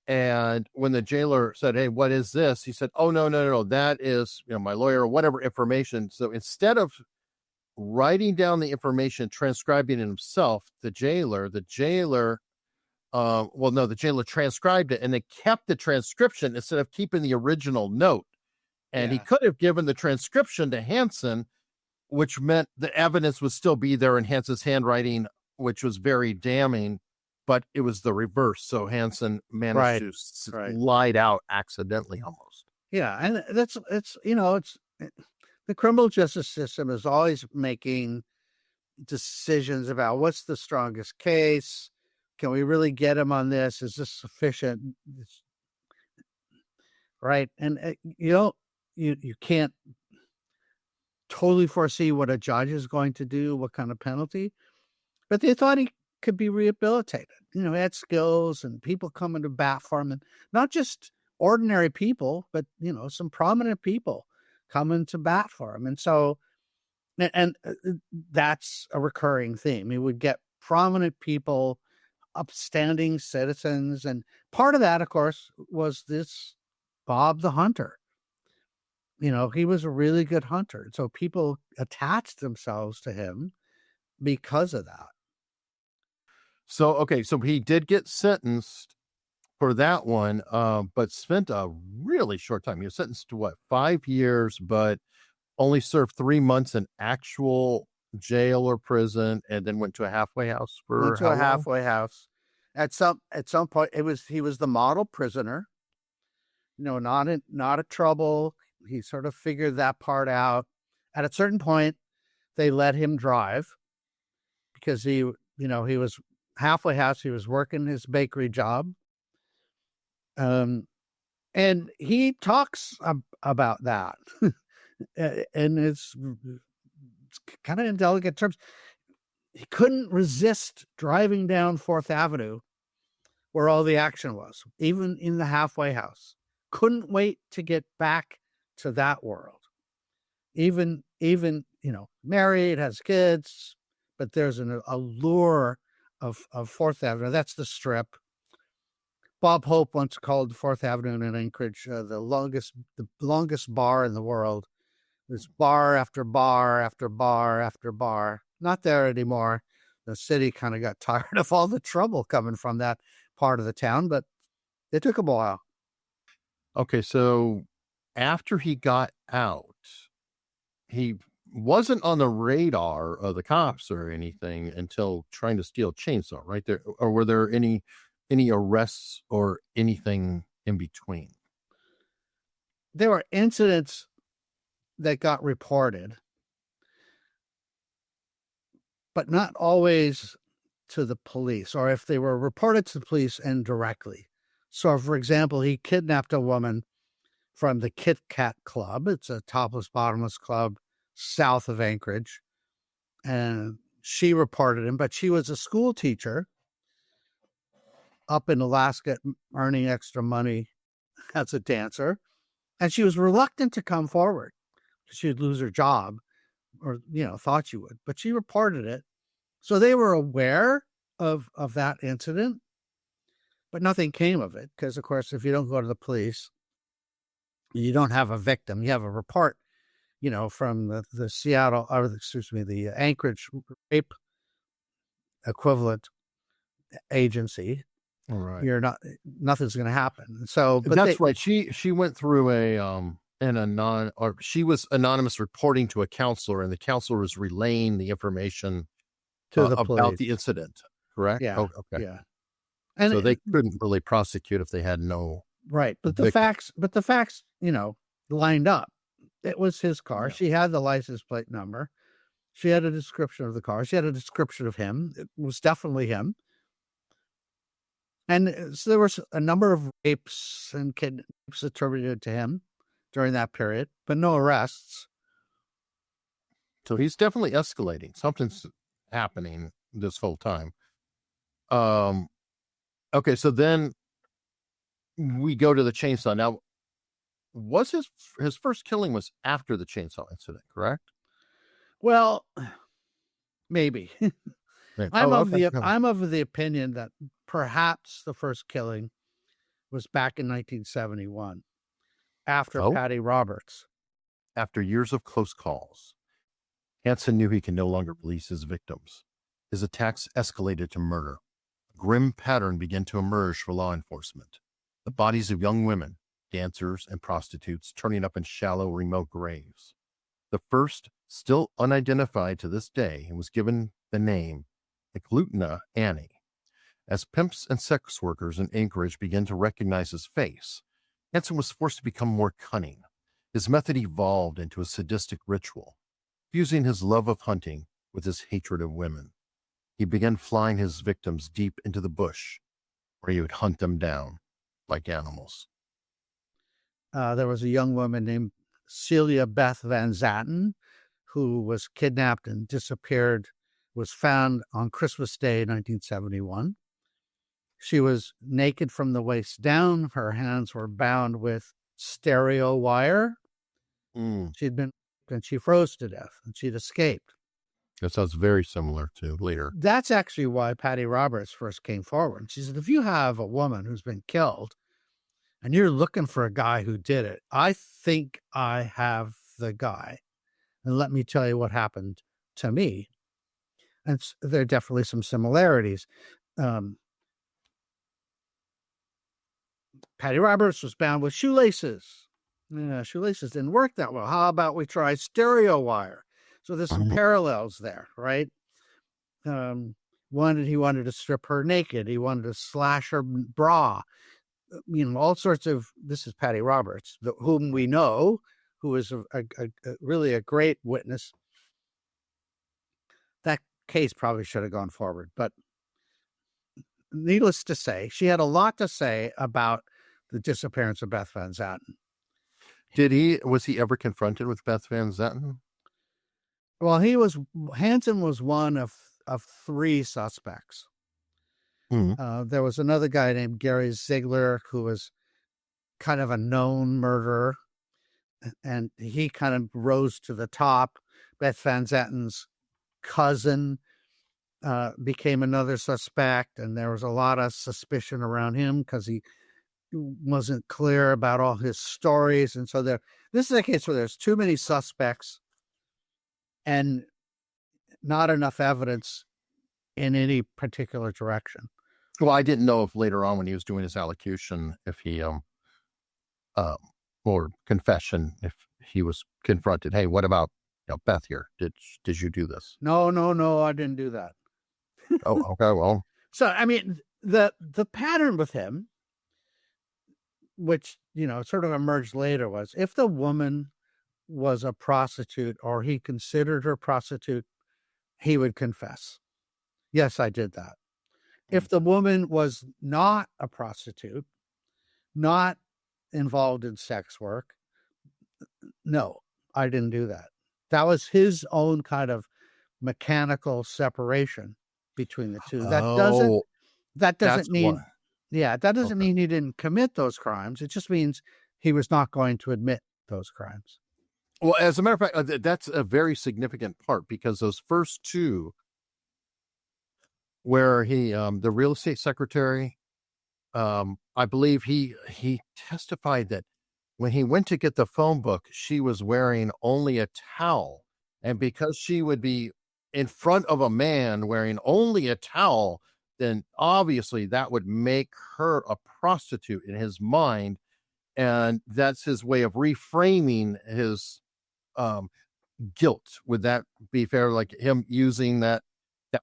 And when the jailer said, "Hey, what is this?" He said, "Oh, no. That is, my lawyer," or whatever information. So instead of writing down the information, transcribing it himself, the jailer transcribed it, and they kept the transcription instead of keeping the original note. And he could have given the transcription to Hansen, which meant the evidence would still be there in Hansen's handwriting, which was very damning, but it was the reverse. So Hansen managed to slide out accidentally almost. Yeah. And it's the criminal justice system is always making decisions about what's the strongest case. Can we really get him on this? Is this sufficient? Right. And you can't totally foresee what a judge is going to do, what kind of penalty, but they thought he could be rehabilitated. He had skills and people coming to bat for him, and not just ordinary people, but, some prominent people coming to bat for him. And so, and that's a recurring theme. He would get prominent people, upstanding citizens. And part of that, of course, was this Bob the Hunter. He was a really good hunter. So people attached themselves to him because of that. So he did get sentenced for that one, but spent a really short time. He was sentenced to 5 years, but only served 3 months in actual jail or prison, and then went to a halfway house for halfway house. At some point, he was the model prisoner. Not a trouble. He sort of figured that part out. At a certain point, they let him drive because he was halfway house. He was working his bakery job. And he talks about that and it's kind of in delicate terms. He couldn't resist driving down 4th Avenue where all the action was, even in the halfway house. Couldn't wait to get back to that world. Even married, has kids, but there's an allure of 4th Avenue. That's the Strip. Bob Hope once called 4th Avenue in Anchorage the longest bar in the world. There's bar after bar after bar after bar. Not there anymore. The city kind of got tired of all the trouble coming from that part of the town, but it took a while. Okay, so after he got out, he wasn't on the radar of the cops or anything until trying to steal a chainsaw, right there. Or were there any arrests or anything in between? There were incidents that got reported, but not always to the police, or if they were reported to the police indirectly. So, for example, he kidnapped a woman from the Kit Kat Club. It's a topless, bottomless club south of Anchorage. And she reported him, but she was a school teacher up in Alaska earning extra money as a dancer. And she was reluctant to come forward. She'd lose her job, or, thought she would, but she reported it. So they were aware of that incident, but nothing came of it. Because, of course, if you don't go to the police, you don't have a victim. You have a report, from the Anchorage rape equivalent agency, All right. nothing's going to happen. So, but That's right. She went through she was anonymous reporting to a counselor, and the counselor was relaying the information to the about police. the incident. Correct? Yeah. Oh, okay. Yeah. And so they couldn't really prosecute if they had no right. But the facts, lined up. It was his car. Yeah. She had the license plate number. She had a description of the car. She had a description of him. It was definitely him. And so there was a number of rapes and kidnaps attributed to him during that period, but no arrests. So he's definitely escalating. Something's happening this whole time. Okay, so then we go to the chainsaw. Now, was his first killing was after the chainsaw incident, correct? Well, maybe. I'm of the opinion that perhaps the first killing was back in 1971 after Patty Roberts. After years of close calls, Hansen knew he could no longer release his victims. His attacks escalated to murder. A grim pattern began to emerge for law enforcement. The bodies of young women, dancers, and prostitutes turning up in shallow, remote graves. The first, still unidentified to this day, and was given the name Eglutna Annie. As pimps and sex workers in Anchorage began to recognize his face, Hansen was forced to become more cunning. His method evolved into a sadistic ritual, fusing his love of hunting with his hatred of women. He began flying his victims deep into the bush, where he would hunt them down like animals. There was a young woman named Celia Beth Van Zatten who was kidnapped and disappeared, was found on Christmas Day, 1971. She was naked from the waist down. Her hands were bound with stereo wire. She froze to death, and she'd escaped. That sounds very similar to later. That's actually why Patty Roberts first came forward. She said, if you have a woman who's been killed and you're looking for a guy who did it, I think I have the guy. And let me tell you what happened to me. And there are definitely some similarities. Patty Roberts was bound with shoelaces. Shoelaces didn't work that well. How about we try stereo wire? So there's some parallels there, right? He wanted to strip her naked. He wanted to slash her bra. All sorts of. This is Patty Roberts, whom we know, who is really a great witness. That case probably should have gone forward, but needless to say, she had a lot to say about the disappearance of Beth Van Zatten. Was he ever confronted with Beth Van Zatten? Well, Hansen was one of three suspects. There was another guy named Gary Ziegler who was kind of a known murderer, and he kind of rose to the top. Beth Van Zatten's cousin became another suspect, and there was a lot of suspicion around him because he wasn't clear about all his stories. And so this is a case where there's too many suspects and not enough evidence in any particular direction. Well, I didn't know if later on when he was doing his allocution, if he, or confession, if he was confronted, hey, what about Beth here? Did you do this? No, I didn't do that. Oh, okay, well. So, I mean, the pattern with him, which, sort of emerged later, was if the woman was a prostitute or he considered her prostitute, he would confess. Yes, I did that. If the woman was not a prostitute, not involved in sex work, no, I didn't do that. That was his own kind of mechanical separation between the two. That doesn't mean he didn't commit those crimes. It just means he was not going to admit those crimes. Well, as a matter of fact, that's a very significant part, because those first two, where he, the real estate secretary, I believe he testified that when he went to get the phone book, she was wearing only a towel. And because she would be in front of a man wearing only a towel, then obviously that would make her a prostitute in his mind. And that's his way of reframing his guilt. Would that be fair? Like him using that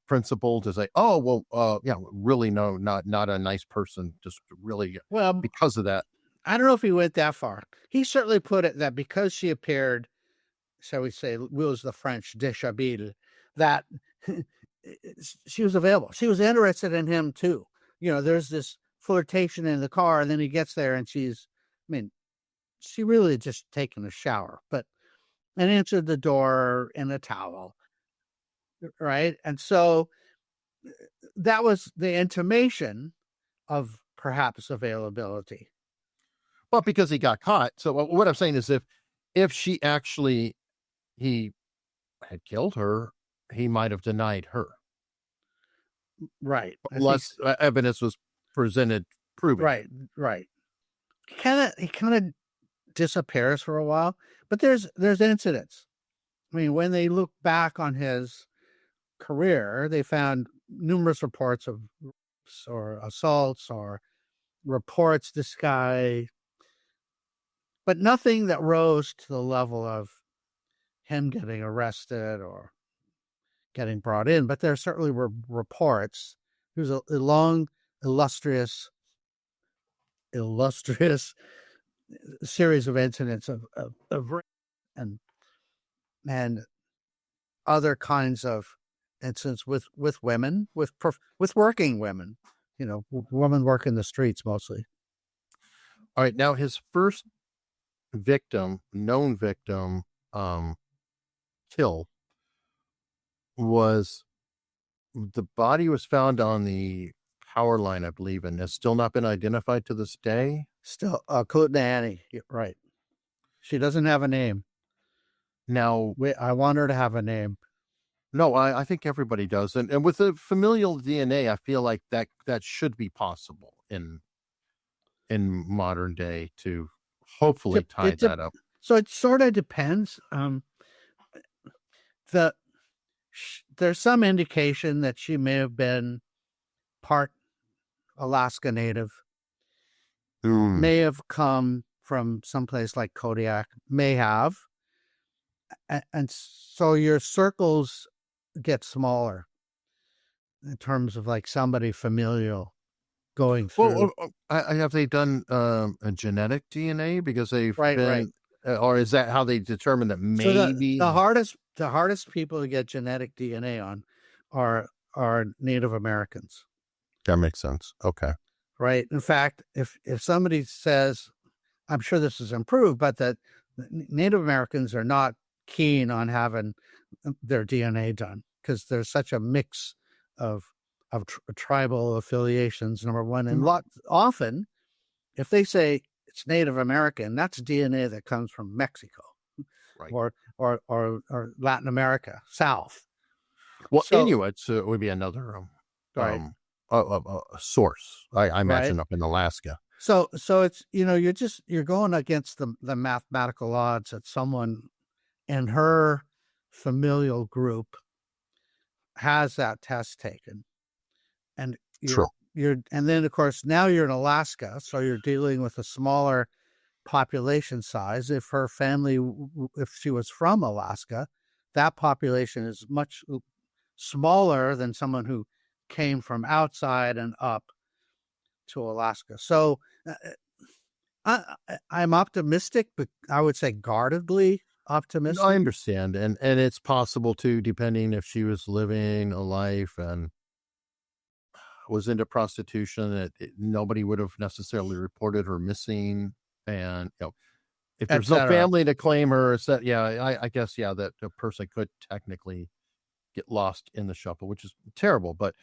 principle to say, oh, well, yeah, really, no, not a nice person, just really Well, because of that. I don't know if he went that far. He certainly put it that because she appeared, shall we say, was the French déshabille, that she was available. She was interested in him too. There's this flirtation in the car, and then he gets there and she really just taken a shower, and answered the door in a towel. Right. And so that was the intimation of perhaps availability. But because he got caught. So what I'm saying is if she actually, he had killed her, he might have denied her. Right. Unless evidence was presented proving. Right. He kind of disappears for a while, but there's incidents. I mean, when they look back on his career, they found numerous reports of rapes or assaults or reports this guy, but nothing that rose to the level of him getting arrested or getting brought in. But there certainly were reports. There was a long, illustrious series of incidents of rape and other kinds of incidents with women, with working women, women work in the streets mostly. All right. Now his first known victim, kill, was the body was found on the power line, I believe, and has still not been identified to this day. Still, Annie, right? She doesn't have a name. Now, I want her to have a name. No, I think everybody does, and with the familial DNA, I feel like that should be possible in modern day to hopefully tie that up. So it sort of depends. There's some indication that she may have been part Alaska Native, may have come from someplace like Kodiak, may have. And so your circles get smaller in terms of like somebody familial going through. Well, have they done a genetic DNA because they've been, right. Or is that how they determine that maybe the hardest people to get genetic DNA on are Native Americans. That makes sense. Okay. Right. In fact, if somebody says, I'm sure this is improved, but that Native Americans are not keen on having their DNA done because there's such a mix of tribal affiliations, number one. And often, if they say it's Native American, that's DNA that comes from Mexico, right, or Latin America, South. Well, Inuits would be another source. I imagine up in Alaska. So it's you're going against the mathematical odds that someone in her familial group has that test taken, and and then of course now you're in Alaska, so you're dealing with a smaller population size. If her family, if she was from Alaska, that population is much smaller than someone who came from outside and up to Alaska. So I'm optimistic, but I would say guardedly optimistic. I understand. And it's possible too, depending if she was living a life and was into prostitution, that nobody would have necessarily reported her missing. And, if there's no family to claim her, I guess, that a person could technically get lost in the shuffle, which is terrible. But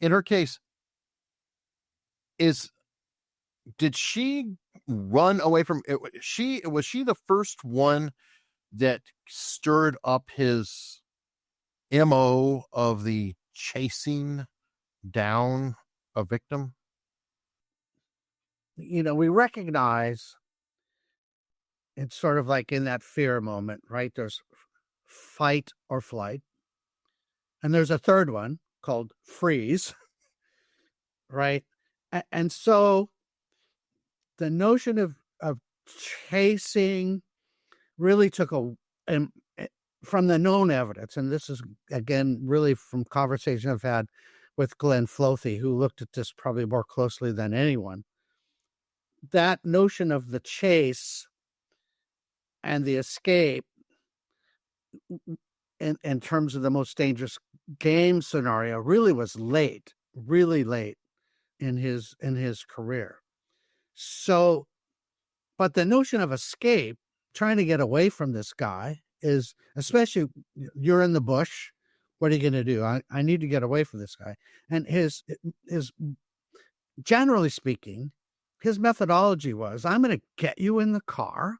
in her case, did she run away from it? Was she the first one that stirred up his MO of the chasing down a victim? We recognize it's sort of like in that fear moment, right? There's fight or flight. And there's a third one called freeze, right? And so the notion of chasing really took from the known evidence, and this is, again, really from conversation I've had with Glenn Flothy, who looked at this probably more closely than anyone, that notion of the chase and the escape in terms of the most dangerous game scenario really was really late in his career. So, but the notion of escape, trying to get away from this guy, is, especially you're in the bush, what are you going to do? I need to get away from this guy. And his generally speaking, his methodology was, I'm going to get you in the car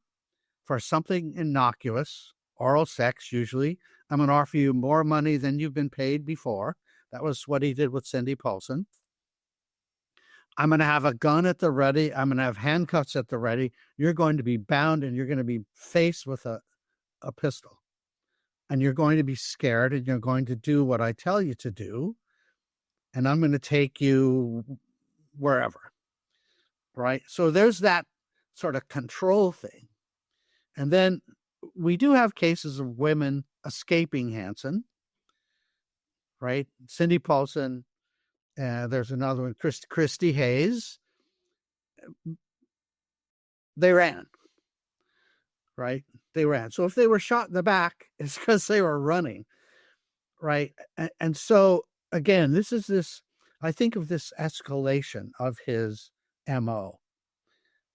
for something innocuous, oral sex usually. I'm going to offer you more money than you've been paid before. That was what he did with Cindy Paulson. I'm going to have a gun at the ready. I'm going to have handcuffs at the ready. You're going to be bound, and you're going to be faced with a pistol. And you're going to be scared, and you're going to do what I tell you to do. And I'm going to take you wherever. Right? So there's that sort of control thing. And then we do have cases of women escaping Hansen. Right? Cindy Paulson. There's another one, Christy Hayes. They ran, right? They ran. So if they were shot in the back, it's because they were running, right? And so, again, I think of this escalation of his MO,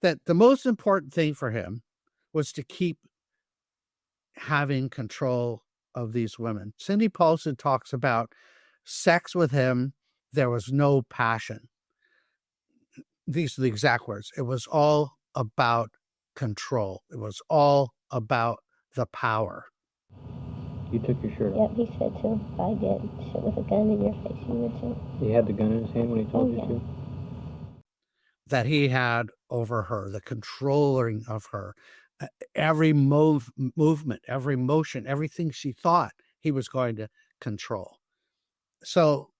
that the most important thing for him was to keep having control of these women. Cindy Paulson talks about sex with him. There was no passion. These are the exact words. It was all about control. It was all about the power. You took your shirt off? Yep, he said to. If I did shit with a gun in your face, you would too. He had the gun in his hand when he told you to? That he had over her, the controlling of her, every movement, every motion, everything she thought, he was going to control. So,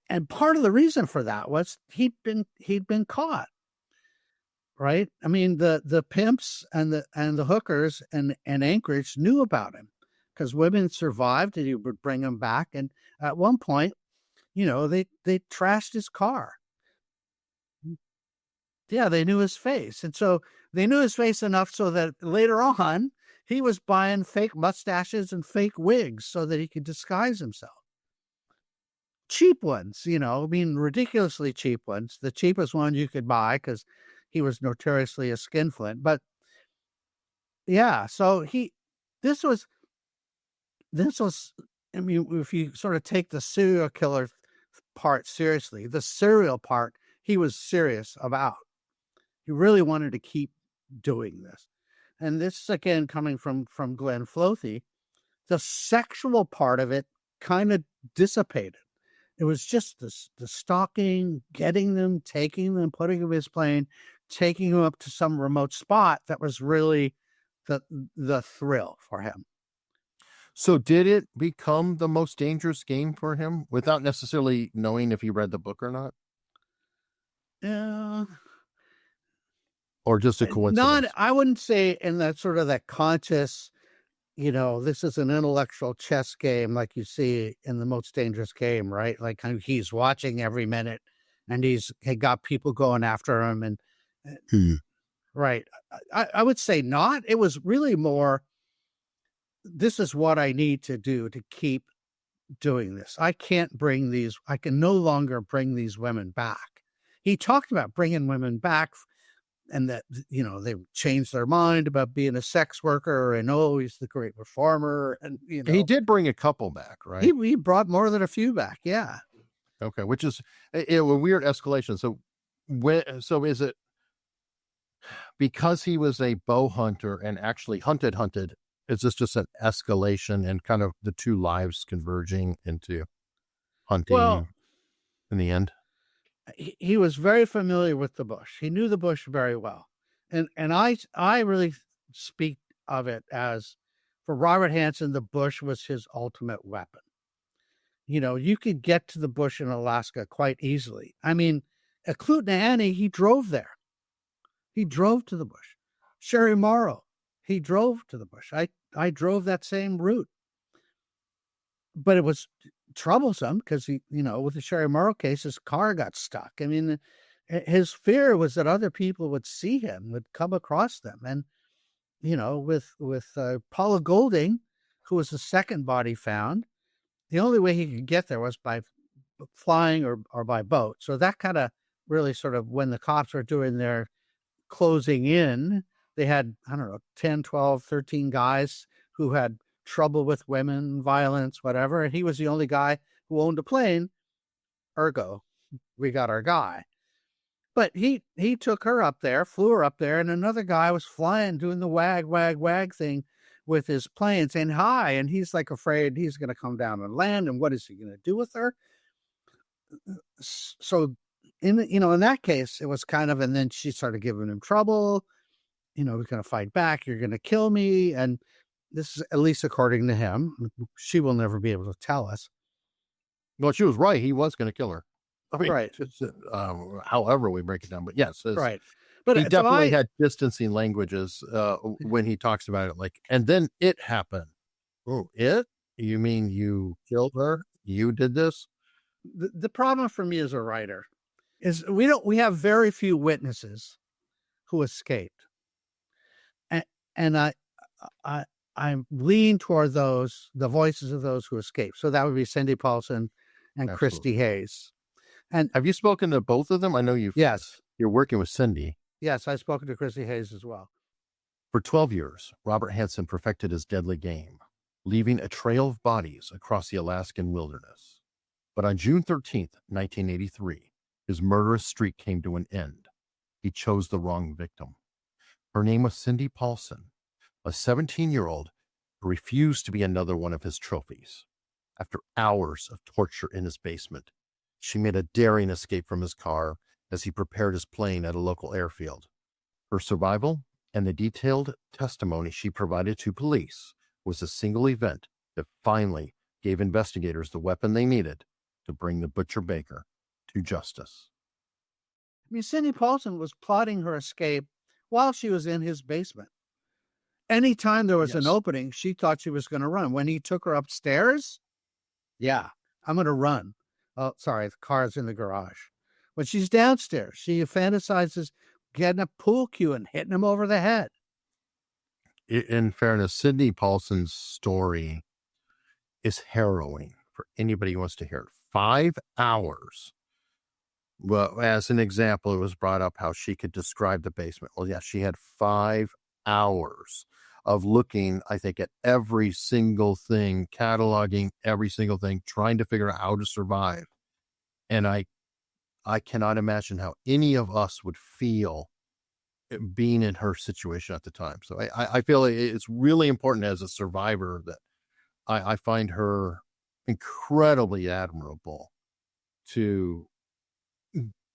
and part of the reason for that was he'd been caught, right? I mean, the pimps and the hookers and Anchorage knew about him because women survived, and he would bring them back. And at one point, they trashed his car. Yeah, they knew his face, and so they knew his face enough so that later on he was buying fake mustaches and fake wigs so that he could disguise himself. Cheap ones, ridiculously cheap ones. The cheapest one you could buy because he was notoriously a skinflint. But yeah, so this was, I mean, if you sort of take the serial killer part seriously, the serial part, he was serious about. He really wanted to keep doing this. And this, again, coming from Glenn Flothy, the sexual part of it kind of dissipated. It was just the stalking, getting them, taking them, putting them in his plane, taking them up to some remote spot that was really the thrill for him. So did it become the most dangerous game for him without necessarily knowing if he read the book or not? Yeah. Or just a coincidence? I wouldn't say in that sort of that conscious, this is an intellectual chess game like you see in The Most Dangerous Game, right? Like he's watching every minute and he got people going after him. And right. I would say not. It was really more, this is what I need to do to keep doing this. I can no longer bring these women back. He talked about bringing women back and that, they changed their mind about being a sex worker and, he's the great reformer. And, he did bring a couple back, right? He brought more than a few back. Yeah. Okay. Which is a weird escalation. So is it because he was a bow hunter and actually hunted, is this just an escalation and kind of the two lives converging into hunting in the end? He was very familiar with the bush. He knew the bush very well. And I really speak of it as For Robert Hansen, the bush was his ultimate weapon. You could get to the bush in Alaska quite easily. I mean, at Clutna-Annie, he drove there. He drove to the bush. Sherry Morrow, he drove to the bush. I drove that same route. But it was troublesome because with the Sherry Morrow case, his car got stuck. I mean, his fear was that other people would see him, would come across them. And, with Paula Golding, who was the second body found, the only way he could get there was by flying or by boat. So that kind of really sort of, when the cops were doing their closing in, they had, 10, 12, 13 guys who had trouble with women, violence, whatever. And he was the only guy who owned a plane. Ergo, we got our guy. But he took her up there, flew her up there, and another guy was flying, doing the wag, wag, wag thing with his plane, saying hi. And he's like afraid he's going to come down and land. And what is he going to do with her? So in that case, it was kind of, and then she started giving him trouble. We're going to fight back. You're going to kill me. And this is, at least according to him, she will never be able to tell us. Well, she was right. He was going to kill her. I mean, right. However we break it down, but yes, right. But he definitely had distancing languages when he talks about it. Like, and then it happened. Oh, it? You mean you killed her? You did this? The problem for me as a writer is we have very few witnesses who escaped, and I lean toward the voices of those who escaped. So that would be Cindy Paulson and Absolutely. Christy Hayes. And have you spoken to both of them? I know Yes. You're working with Cindy. Yes, I've spoken to Christy Hayes as well. For 12 years, Robert Hansen perfected his deadly game, leaving a trail of bodies across the Alaskan wilderness. But on June 13th, 1983, his murderous streak came to an end. He chose the wrong victim. Her name was Cindy Paulson, a 17-year-old who refused to be another one of his trophies. After hours of torture in his basement, she made a daring escape from his car as he prepared his plane at a local airfield. Her survival and the detailed testimony she provided to police was a single event that finally gave investigators the weapon they needed to bring the butcher baker to justice. I mean, Cindy Paulson was plotting her escape while she was in his basement. Anytime there was an opening, she thought she was going to run. When he took her upstairs, I'm going to run. Oh, sorry, the car's in the garage. When she's downstairs, she fantasizes getting a pool cue and hitting him over the head. In fairness, Cindy Paulson's story is harrowing for anybody who wants to hear it. 5 hours. Well, as an example, it was brought up how she could describe the basement. Well, yeah, she had 5 hours of looking, I think, at every single thing, cataloging every single thing, trying to figure out how to survive. And I cannot imagine how any of us would feel being in her situation at the time. So I feel it's really important as a survivor that I find her incredibly admirable to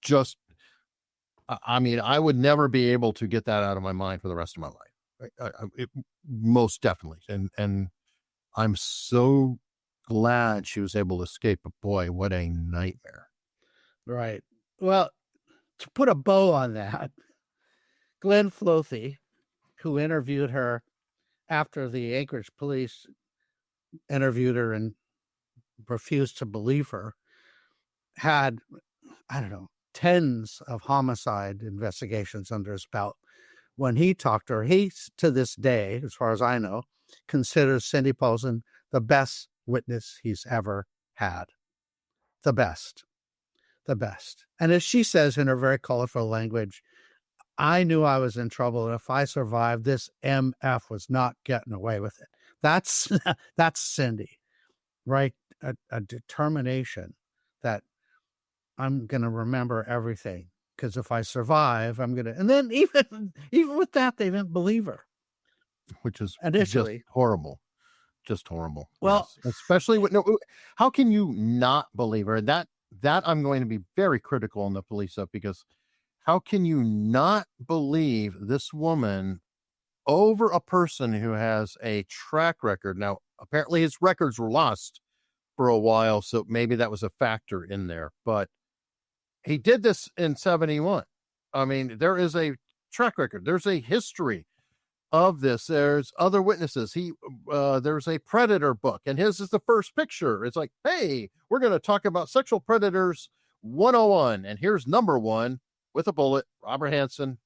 just, I mean, I would never be able to get that out of my mind for the rest of my life. Most definitely. And I'm so glad she was able to escape, but boy, what a nightmare. Right. Well, to put a bow on that, Glenn Flothy, who interviewed her after the Anchorage police interviewed her and refused to believe her, had, tens of homicide investigations under his belt. When he talked to her, he, to this day, as far as I know, considers Cindy Paulson the best witness he's ever had. The best. And as she says in her very colorful language, I knew I was in trouble, and if I survived, this MF was not getting away with it. That's Cindy, right? A determination that I'm going to remember everything, because if I survive, I'm going to, and then even with that, they didn't believe her. Which is initially just horrible. Just horrible. Well, yes. Especially with, how can you not believe her? That I'm going to be very critical on the police stuff, because how can you not believe this woman over a person who has a track record. Now, apparently his records were lost for a while, so maybe that was a factor in there. But he did this in 71. I mean, there is a track record. There's a history of this. There's other witnesses. There's a Predator book, and his is the first picture. It's like, hey, we're going to talk about sexual predators 101, and here's number one with a bullet, Robert Hansen,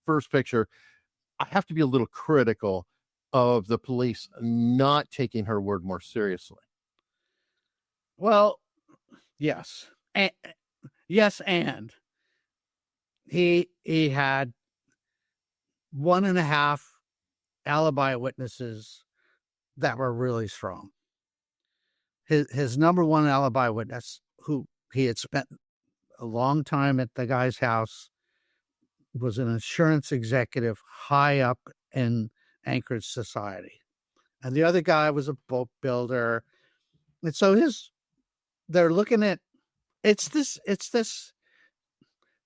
first picture. I have to be a little critical of the police not taking her word more seriously. Well, yes. Yes, and he had 1.5 alibi witnesses that were really strong. His number one alibi witness, who he had spent a long time at the guy's house, was an insurance executive high up in Anchorage society. And the other guy was a boat builder. And so they're looking at, it's this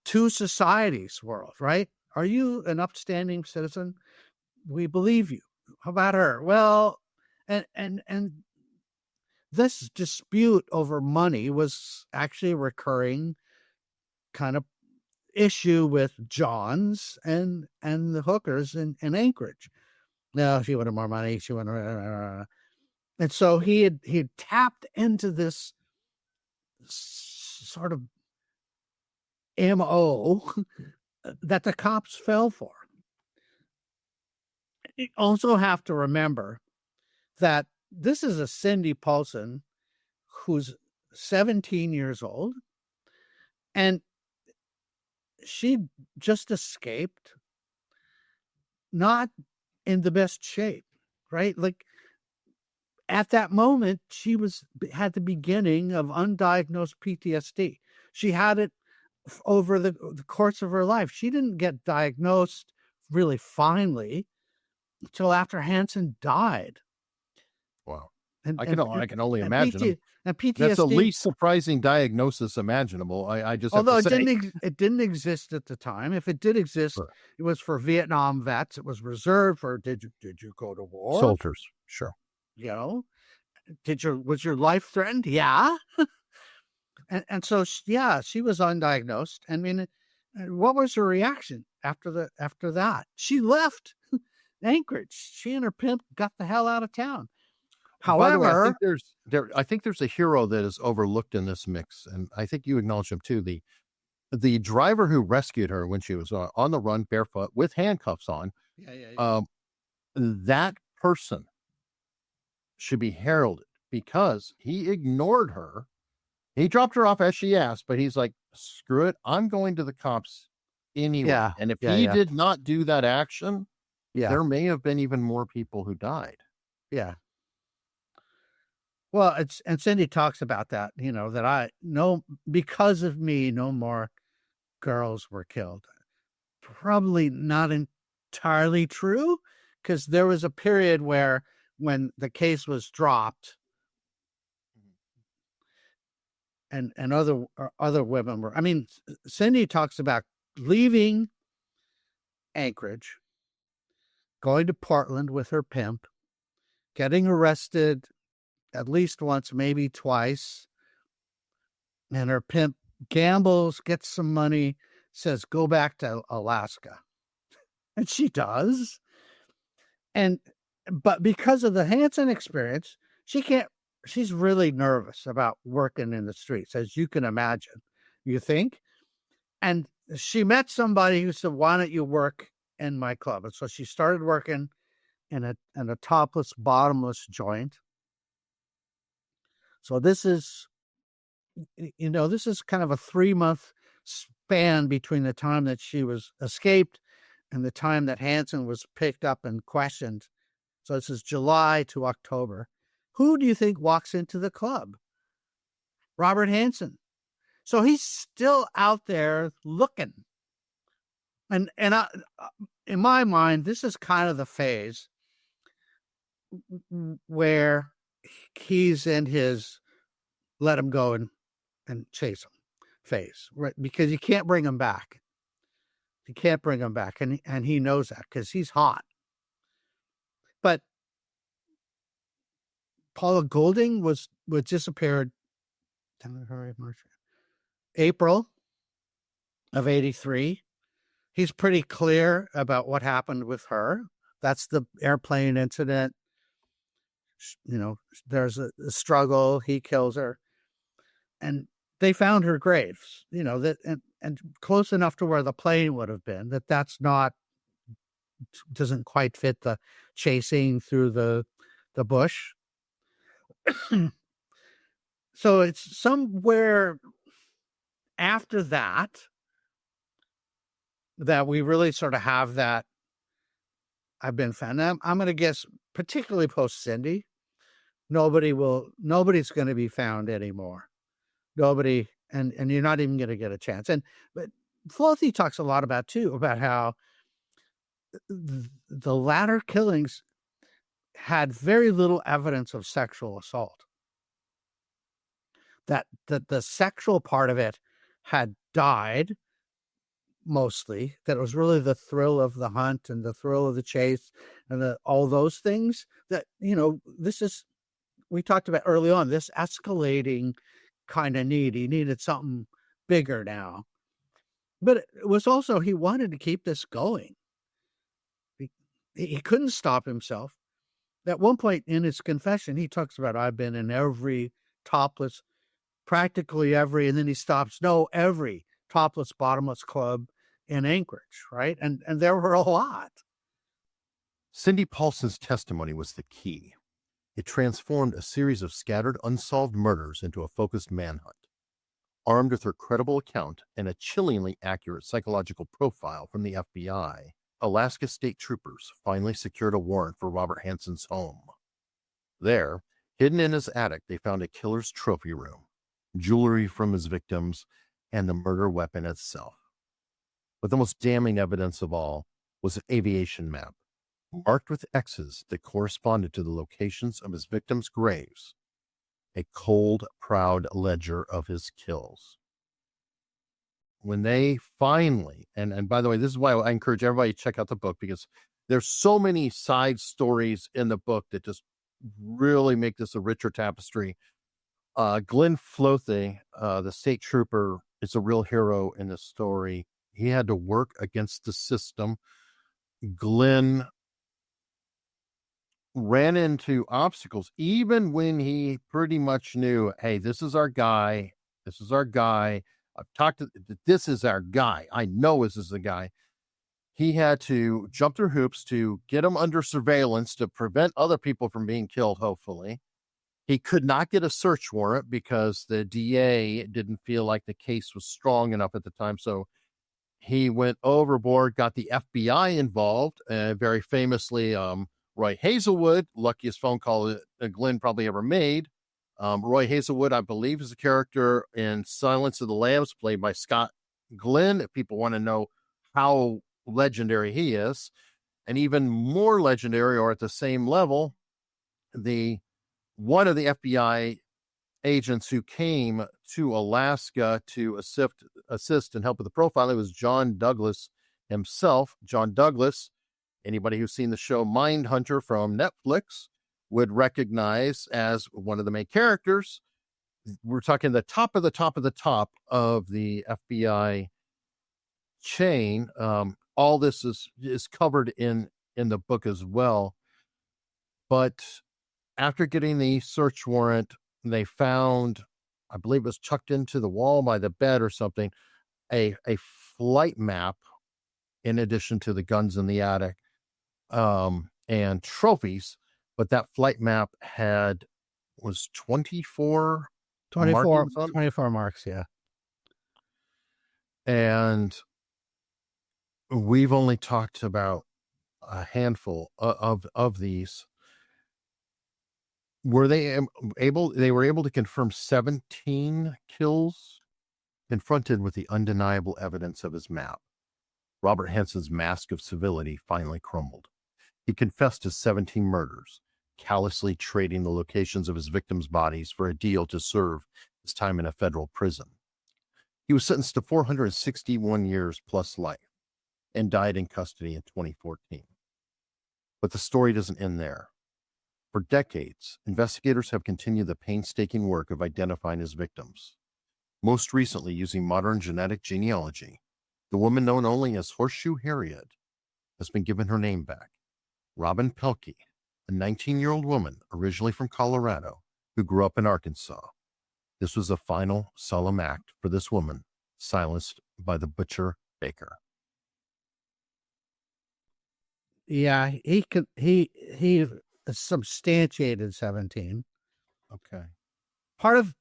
two societies world, right? Are you an upstanding citizen? We believe you. How about her? Well, and this dispute over money was actually a recurring kind of issue with Johns and the hookers in Anchorage. No, she wanted more money. She wanted, and so he had tapped into this sort of MO that the cops fell for. You also have to remember that this is a Cindy Paulson who's 17 years old, and she just escaped, not in the best shape, right? Like at that moment, she had the beginning of undiagnosed PTSD. She had it over the course of her life. She didn't get diagnosed really finally until after Hansen died. Wow. I can only imagine. And PTSD, that's the least surprising diagnosis imaginable. I just have although to say. it didn't exist at the time. If it did exist, sure, it was for Vietnam vets. It was reserved for did you go to war? Soldiers, sure. You know, was your life threatened? Yeah. and so yeah, she was undiagnosed. I mean, what was her reaction after that? She left Anchorage. She and her pimp got the hell out of town. However, by the way, I think there's a hero that is overlooked in this mix, and I think you acknowledge him too. The driver who rescued her when she was on the run, barefoot, with handcuffs on. Yeah. That person should be heralded because he ignored her. He dropped her off as she asked, but he's like, "Screw it, I'm going to the cops anyway." Yeah. And if he did not do that action, there may have been even more people who died. Yeah. Well, and Cindy talks about that, that I know because of me, no more girls were killed. Probably not entirely true, because there was a period when the case was dropped and other women were, I mean, Cindy talks about leaving Anchorage, going to Portland with her pimp, getting arrested at least once, maybe twice. And her pimp gambles, gets some money, says, go back to Alaska. And she does. But because of the Hansen experience, she's really nervous about working in the streets, as you can imagine, you think? And she met somebody who said, why don't you work in my club? And so she started working in a topless, bottomless joint. So this is kind of a 3-month span between the time that she was escaped and the time that Hansen was picked up and questioned. So this is July to October. Who do you think walks into the club? Robert Hansen. So he's still out there looking. And I, in my mind, this is kind of the phase where he's in his let him go and chase him phase, right? Because you can't bring him back. You can't bring him back. And he knows that because he's hot. But Paula Golding was disappeared April of 83. He's pretty clear about what happened with her. That's the airplane incident. You know, there's a struggle. He kills her. And they found her graves, you know, that and close enough to where the plane would have been, that's not, doesn't quite fit the chasing through the bush. So it's somewhere after that we really sort of have that I've been found. I'm going to guess, particularly post Cindy, nobody's going to be found anymore. Nobody, and you're not even going to get a chance. But Flothi talks a lot about how the latter killings had very little evidence of sexual assault. That the sexual part of it had died mostly. That it was really the thrill of the hunt and the thrill of the chase and all those things that, you know, we talked about early on, this escalating kind of need. He needed something bigger now. But it was also, he wanted to keep this going. He couldn't stop himself. At one point in his confession, he talks about, I've been in every topless, practically every, and then he stops, no, every topless, bottomless club in Anchorage, right? And there were a lot. Cindy Paulson's testimony was the key. It transformed a series of scattered, unsolved murders into a focused manhunt. Armed with her credible account and a chillingly accurate psychological profile from the FBI, Alaska state troopers finally secured a warrant for Robert Hansen's home. There, hidden in his attic, they found a killer's trophy room, jewelry from his victims, and the murder weapon itself. But the most damning evidence of all was an aviation map, marked with X's that corresponded to the locations of his victims' graves, a cold, proud ledger of his kills. When they finally, and by the way, this is why I encourage everybody to check out the book, because there's so many side stories in the book that just really make this a richer tapestry. Glenn Flothi, the state trooper, is a real hero in this story. He had to work against the system. Glenn ran into obstacles even when he pretty much knew, hey, this is our guy. I've talked to, this is our guy. I know this is the guy. He had to jump through hoops to get him under surveillance to prevent other people from being killed, hopefully. He could not get a search warrant because the DA didn't feel like the case was strong enough at the time. So he went overboard, got the FBI involved, very famously, Roy Hazelwood, luckiest phone call Glenn probably ever made. Roy Hazelwood, I believe, is a character in Silence of the Lambs, played by Scott Glenn, if people want to know how legendary he is. And even more legendary, or at the same level, one of the FBI agents who came to Alaska to assist and help with the profiling was John Douglas himself. John Douglas, anybody who's seen the show Mindhunter from Netflix would recognize as one of the main characters. We're talking the top of the top of the top of the FBI chain. All this is covered in the book as well. But after getting the search warrant, they found, I believe it was chucked into the wall by the bed or something, a flight map in addition to the guns in the attic, and trophies. But that flight map was 24 marks, yeah. And we've only talked about a handful of these. They were able to confirm 17 kills, confronted with the undeniable evidence of his map. Robert Hansen's mask of civility finally crumbled. He confessed to 17 murders, callously trading the locations of his victims' bodies for a deal to serve his time in a federal prison. He was sentenced to 461 years plus life and died in custody in 2014. But the story doesn't end there. For decades, investigators have continued the painstaking work of identifying his victims. Most recently, using modern genetic genealogy, the woman known only as Horseshoe Harriet has been given her name back. Robin Pelkey, a 19-year-old woman originally from Colorado who grew up in Arkansas. This was the final solemn act for this woman, silenced by the butcher baker. Yeah, he substantiated 17. Okay. Part of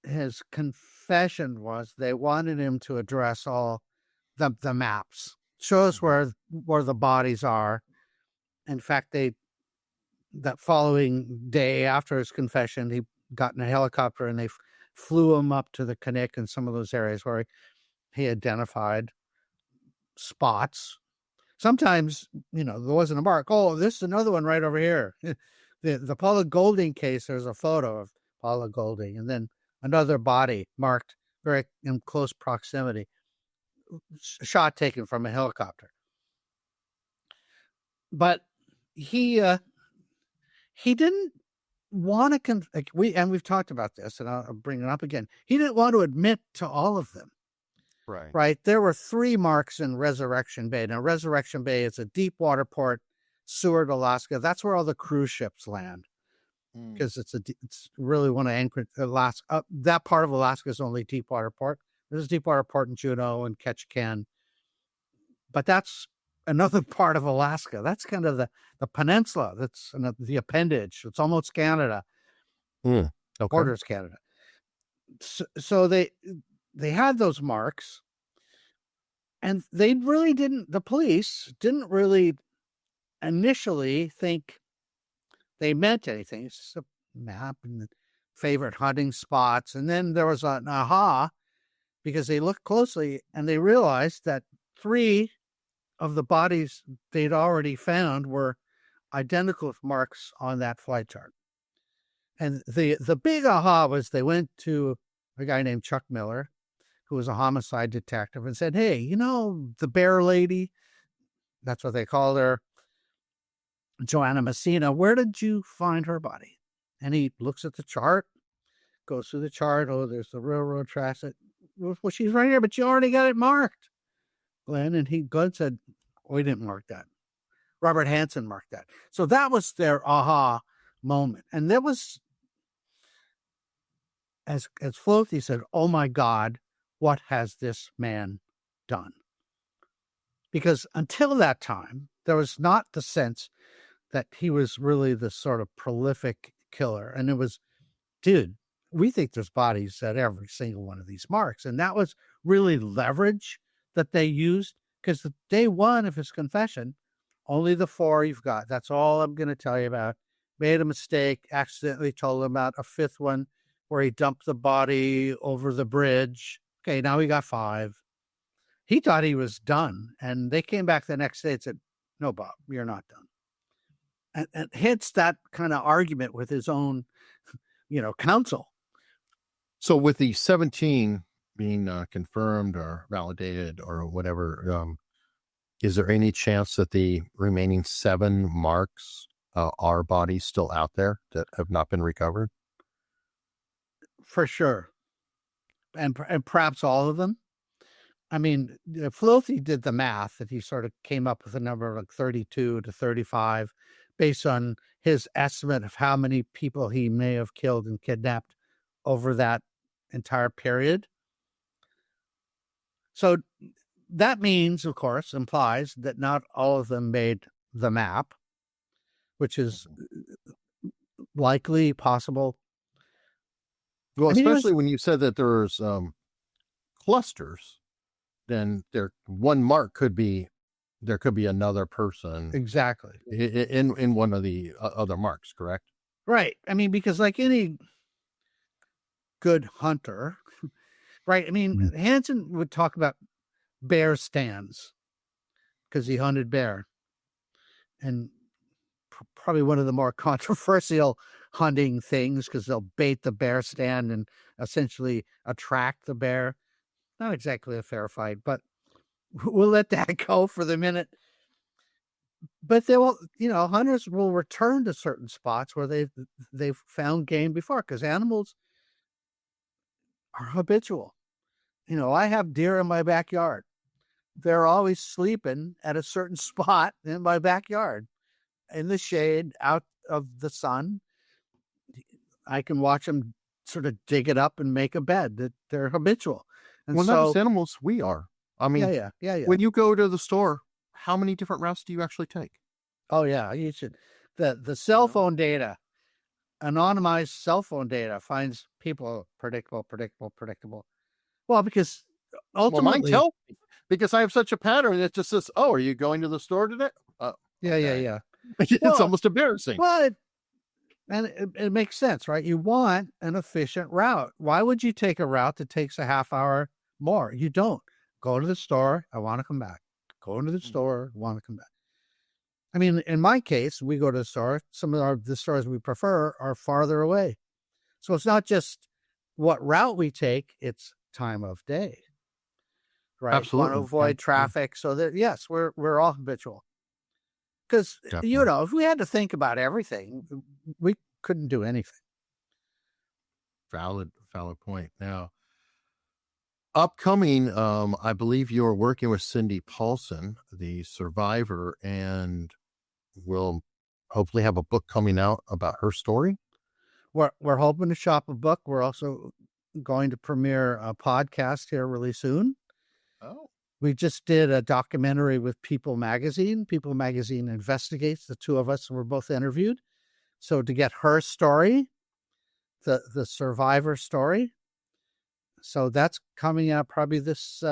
his confession was they wanted him to address all the maps, show us where the bodies are. In fact, that following day after his confession, he got in a helicopter and they flew him up to the Knik and some of those areas where he identified spots. Sometimes, there wasn't a mark. Oh, this is another one right over here. The Paula Golding case, there's a photo of Paula Golding, and then another body marked very in close proximity, shot taken from a helicopter. But he didn't want to, we've talked about this, and I'll bring it up again. He didn't want to admit to all of them. Right. There were 3 marks in Resurrection Bay. Now, Resurrection Bay is a deep water port, Seward, Alaska. That's where all the cruise ships land, because it's really one of Anchorage, Alaska. That part of Alaska is only deep water port. There's a deep water port in Juneau and Ketchikan, but that's another part of Alaska. That's kind of the peninsula. That's the appendage. It's almost Canada. Okay. Borders Canada. So they had those marks, and the police didn't really initially think they meant anything. It's just a map and the favorite hunting spots. And then there was an aha, because they looked closely and they realized that 3 of the bodies they'd already found were identical with marks on that flight chart. And the big aha was they went to a guy named Chuck Miller, who was a homicide detective, and said, hey, the bear lady, that's what they called her, Joanna Messina, where did you find her body? And he looks at the chart, goes through the chart. Oh, there's the railroad tracks. Well, she's right here, but you already got it marked, Glenn. And Glenn said, we didn't mark that. Robert Hansen marked that. So that was their aha moment. And there was, as Floathy said, oh my God, what has this man done? Because until that time, there was not the sense that he was really the sort of prolific killer. And it was, dude, we think there's bodies at every single one of these marks. And that was really leverage that they used, because the day one of his confession, only the 4 you've got. That's all I'm going to tell you about. Made a mistake, accidentally told him about a 5th one where he dumped the body over the bridge. Okay, now we got 5. He thought he was done. And they came back the next day and said, no, Bob, you're not done. And hence that kind of argument with his own, counsel. So with the 17 being confirmed or validated or whatever, is there any chance that the remaining 7 marks are bodies still out there that have not been recovered? For sure. And perhaps all of them. I mean, Floathy did the math that he sort of came up with a number of like 32 to 35 based on his estimate of how many people he may have killed and kidnapped over that entire period. So that means, of course, implies that not all of them made the map, which is likely possible. Well, especially when you said that there's clusters, then one mark could be, there could be another person. Exactly. In one of the other marks, correct? Right. I mean, because like any good hunter, right? I mean, Hansen would talk about bear stands because he hunted bear. And probably one of the more controversial hunting things, because they'll bait the bear stand and essentially attract the bear. Not exactly a fair fight, but we'll let that go for the minute. but they will, hunters will return to certain spots where they've found game before, because animals are habitual. I have deer in my backyard. They're always sleeping at a certain spot in my backyard, in the shade, out of the sun. I can watch them sort of dig it up and make a bed. That they're habitual. And Well, so, not just animals, we are. I mean, yeah. when you go to the store, how many different routes do you actually take? Oh yeah, you should. The cell phone data, anonymized cell phone data, finds people predictable. Well, because ultimately, Mine tell me, because I have such a pattern. It just says, "Oh, are you going to the store today?" yeah. It's Well, almost embarrassing. Well, it makes sense, right? You want an efficient route. Why would you take a route that takes a half hour more? You don't. Go to the store. I want to come back. Go into the store. Want to come back. I mean, in my case, we go to the store. Some of the stores we prefer are farther away. So it's not just what route we take, it's time of day. Right? Absolutely. Want to avoid traffic. So that, yes, we're all habitual. Because, if we had to think about everything, we couldn't do anything. Valid point. Now, upcoming, I believe you're working with Cindy Paulson, the survivor, and we'll hopefully have a book coming out about her story. We're hoping to shop a book. We're also going to premiere a podcast here really soon. Oh. We just did a documentary with People Magazine. People Magazine investigates. The two of us were both interviewed. So to get her story, the survivor story. So that's coming out probably this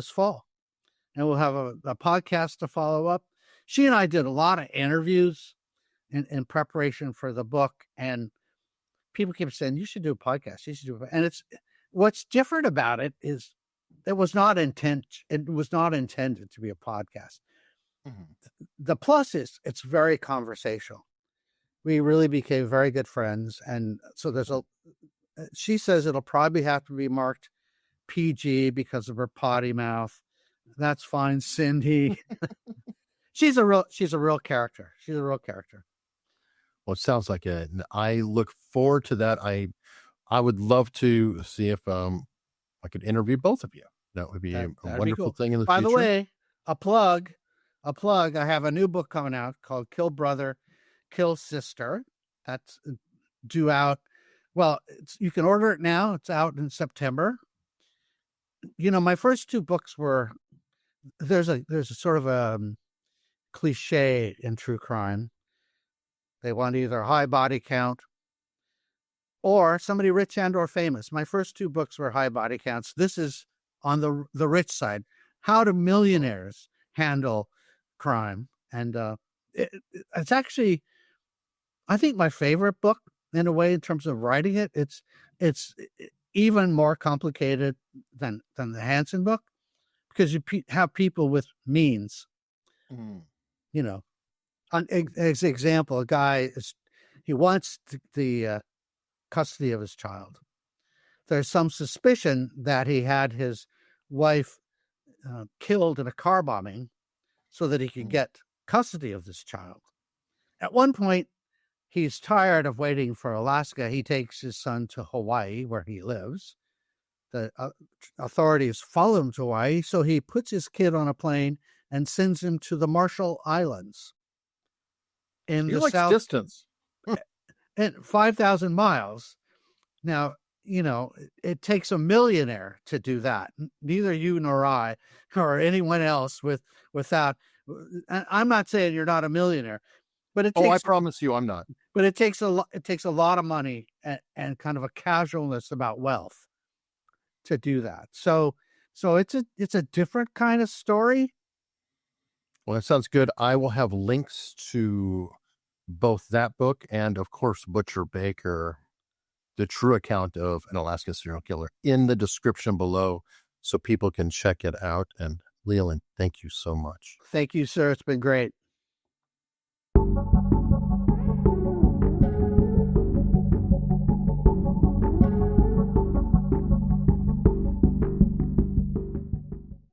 fall. And we'll have a podcast to follow up. She and I did a lot of interviews in preparation for the book. And people keep saying, you should do a podcast. You should do it. And what's different about it is it was not intended to be a podcast. Mm-hmm. The plus is it's very conversational. We really became very good friends. And so she says it'll probably have to be marked PG because of her potty mouth. That's fine, Cindy. She's a real character. She's a real character. Well, it sounds like it. I look forward to that. I would love to see if I could interview both of you. That would be a wonderful thing in the future. By the way, a plug. I have a new book coming out called Kill Brother, Kill Sister. That's due out. Well, you can order it now. It's out in September. My first two books were, there's a sort of a cliche in true crime. They want either high body count or somebody rich and or famous. My first two books were high body counts. This is on the rich side. How do millionaires handle crime? And it's actually, I think, my favorite book in a way in terms of writing it. It's even more complicated than the Hansen book, because you have people with means. Mm. As an example, a guy he wants the custody of his child. There's some suspicion that he had his wife killed in a car bombing so that he could get custody of this child. At one point, he's tired of waiting for Alaska. He takes his son to Hawaii, where he lives. The authorities follow him to Hawaii, so he puts his kid on a plane and sends him to the Marshall Islands. In the south distance. At 5,000 miles. Now, it takes a millionaire to do that. Neither you nor I or anyone else without. I'm not saying you're not a millionaire, but it takes, I promise you I'm not. But it takes a lot of money and kind of a casualness about wealth to do that. So it's a different kind of story. Well, that sounds good. I will have links to both that book and, of course, Butcher Baker, the true account of an Alaskan serial killer, in the description below so people can check it out. And Leland, thank you so much. Thank you, sir. It's been great.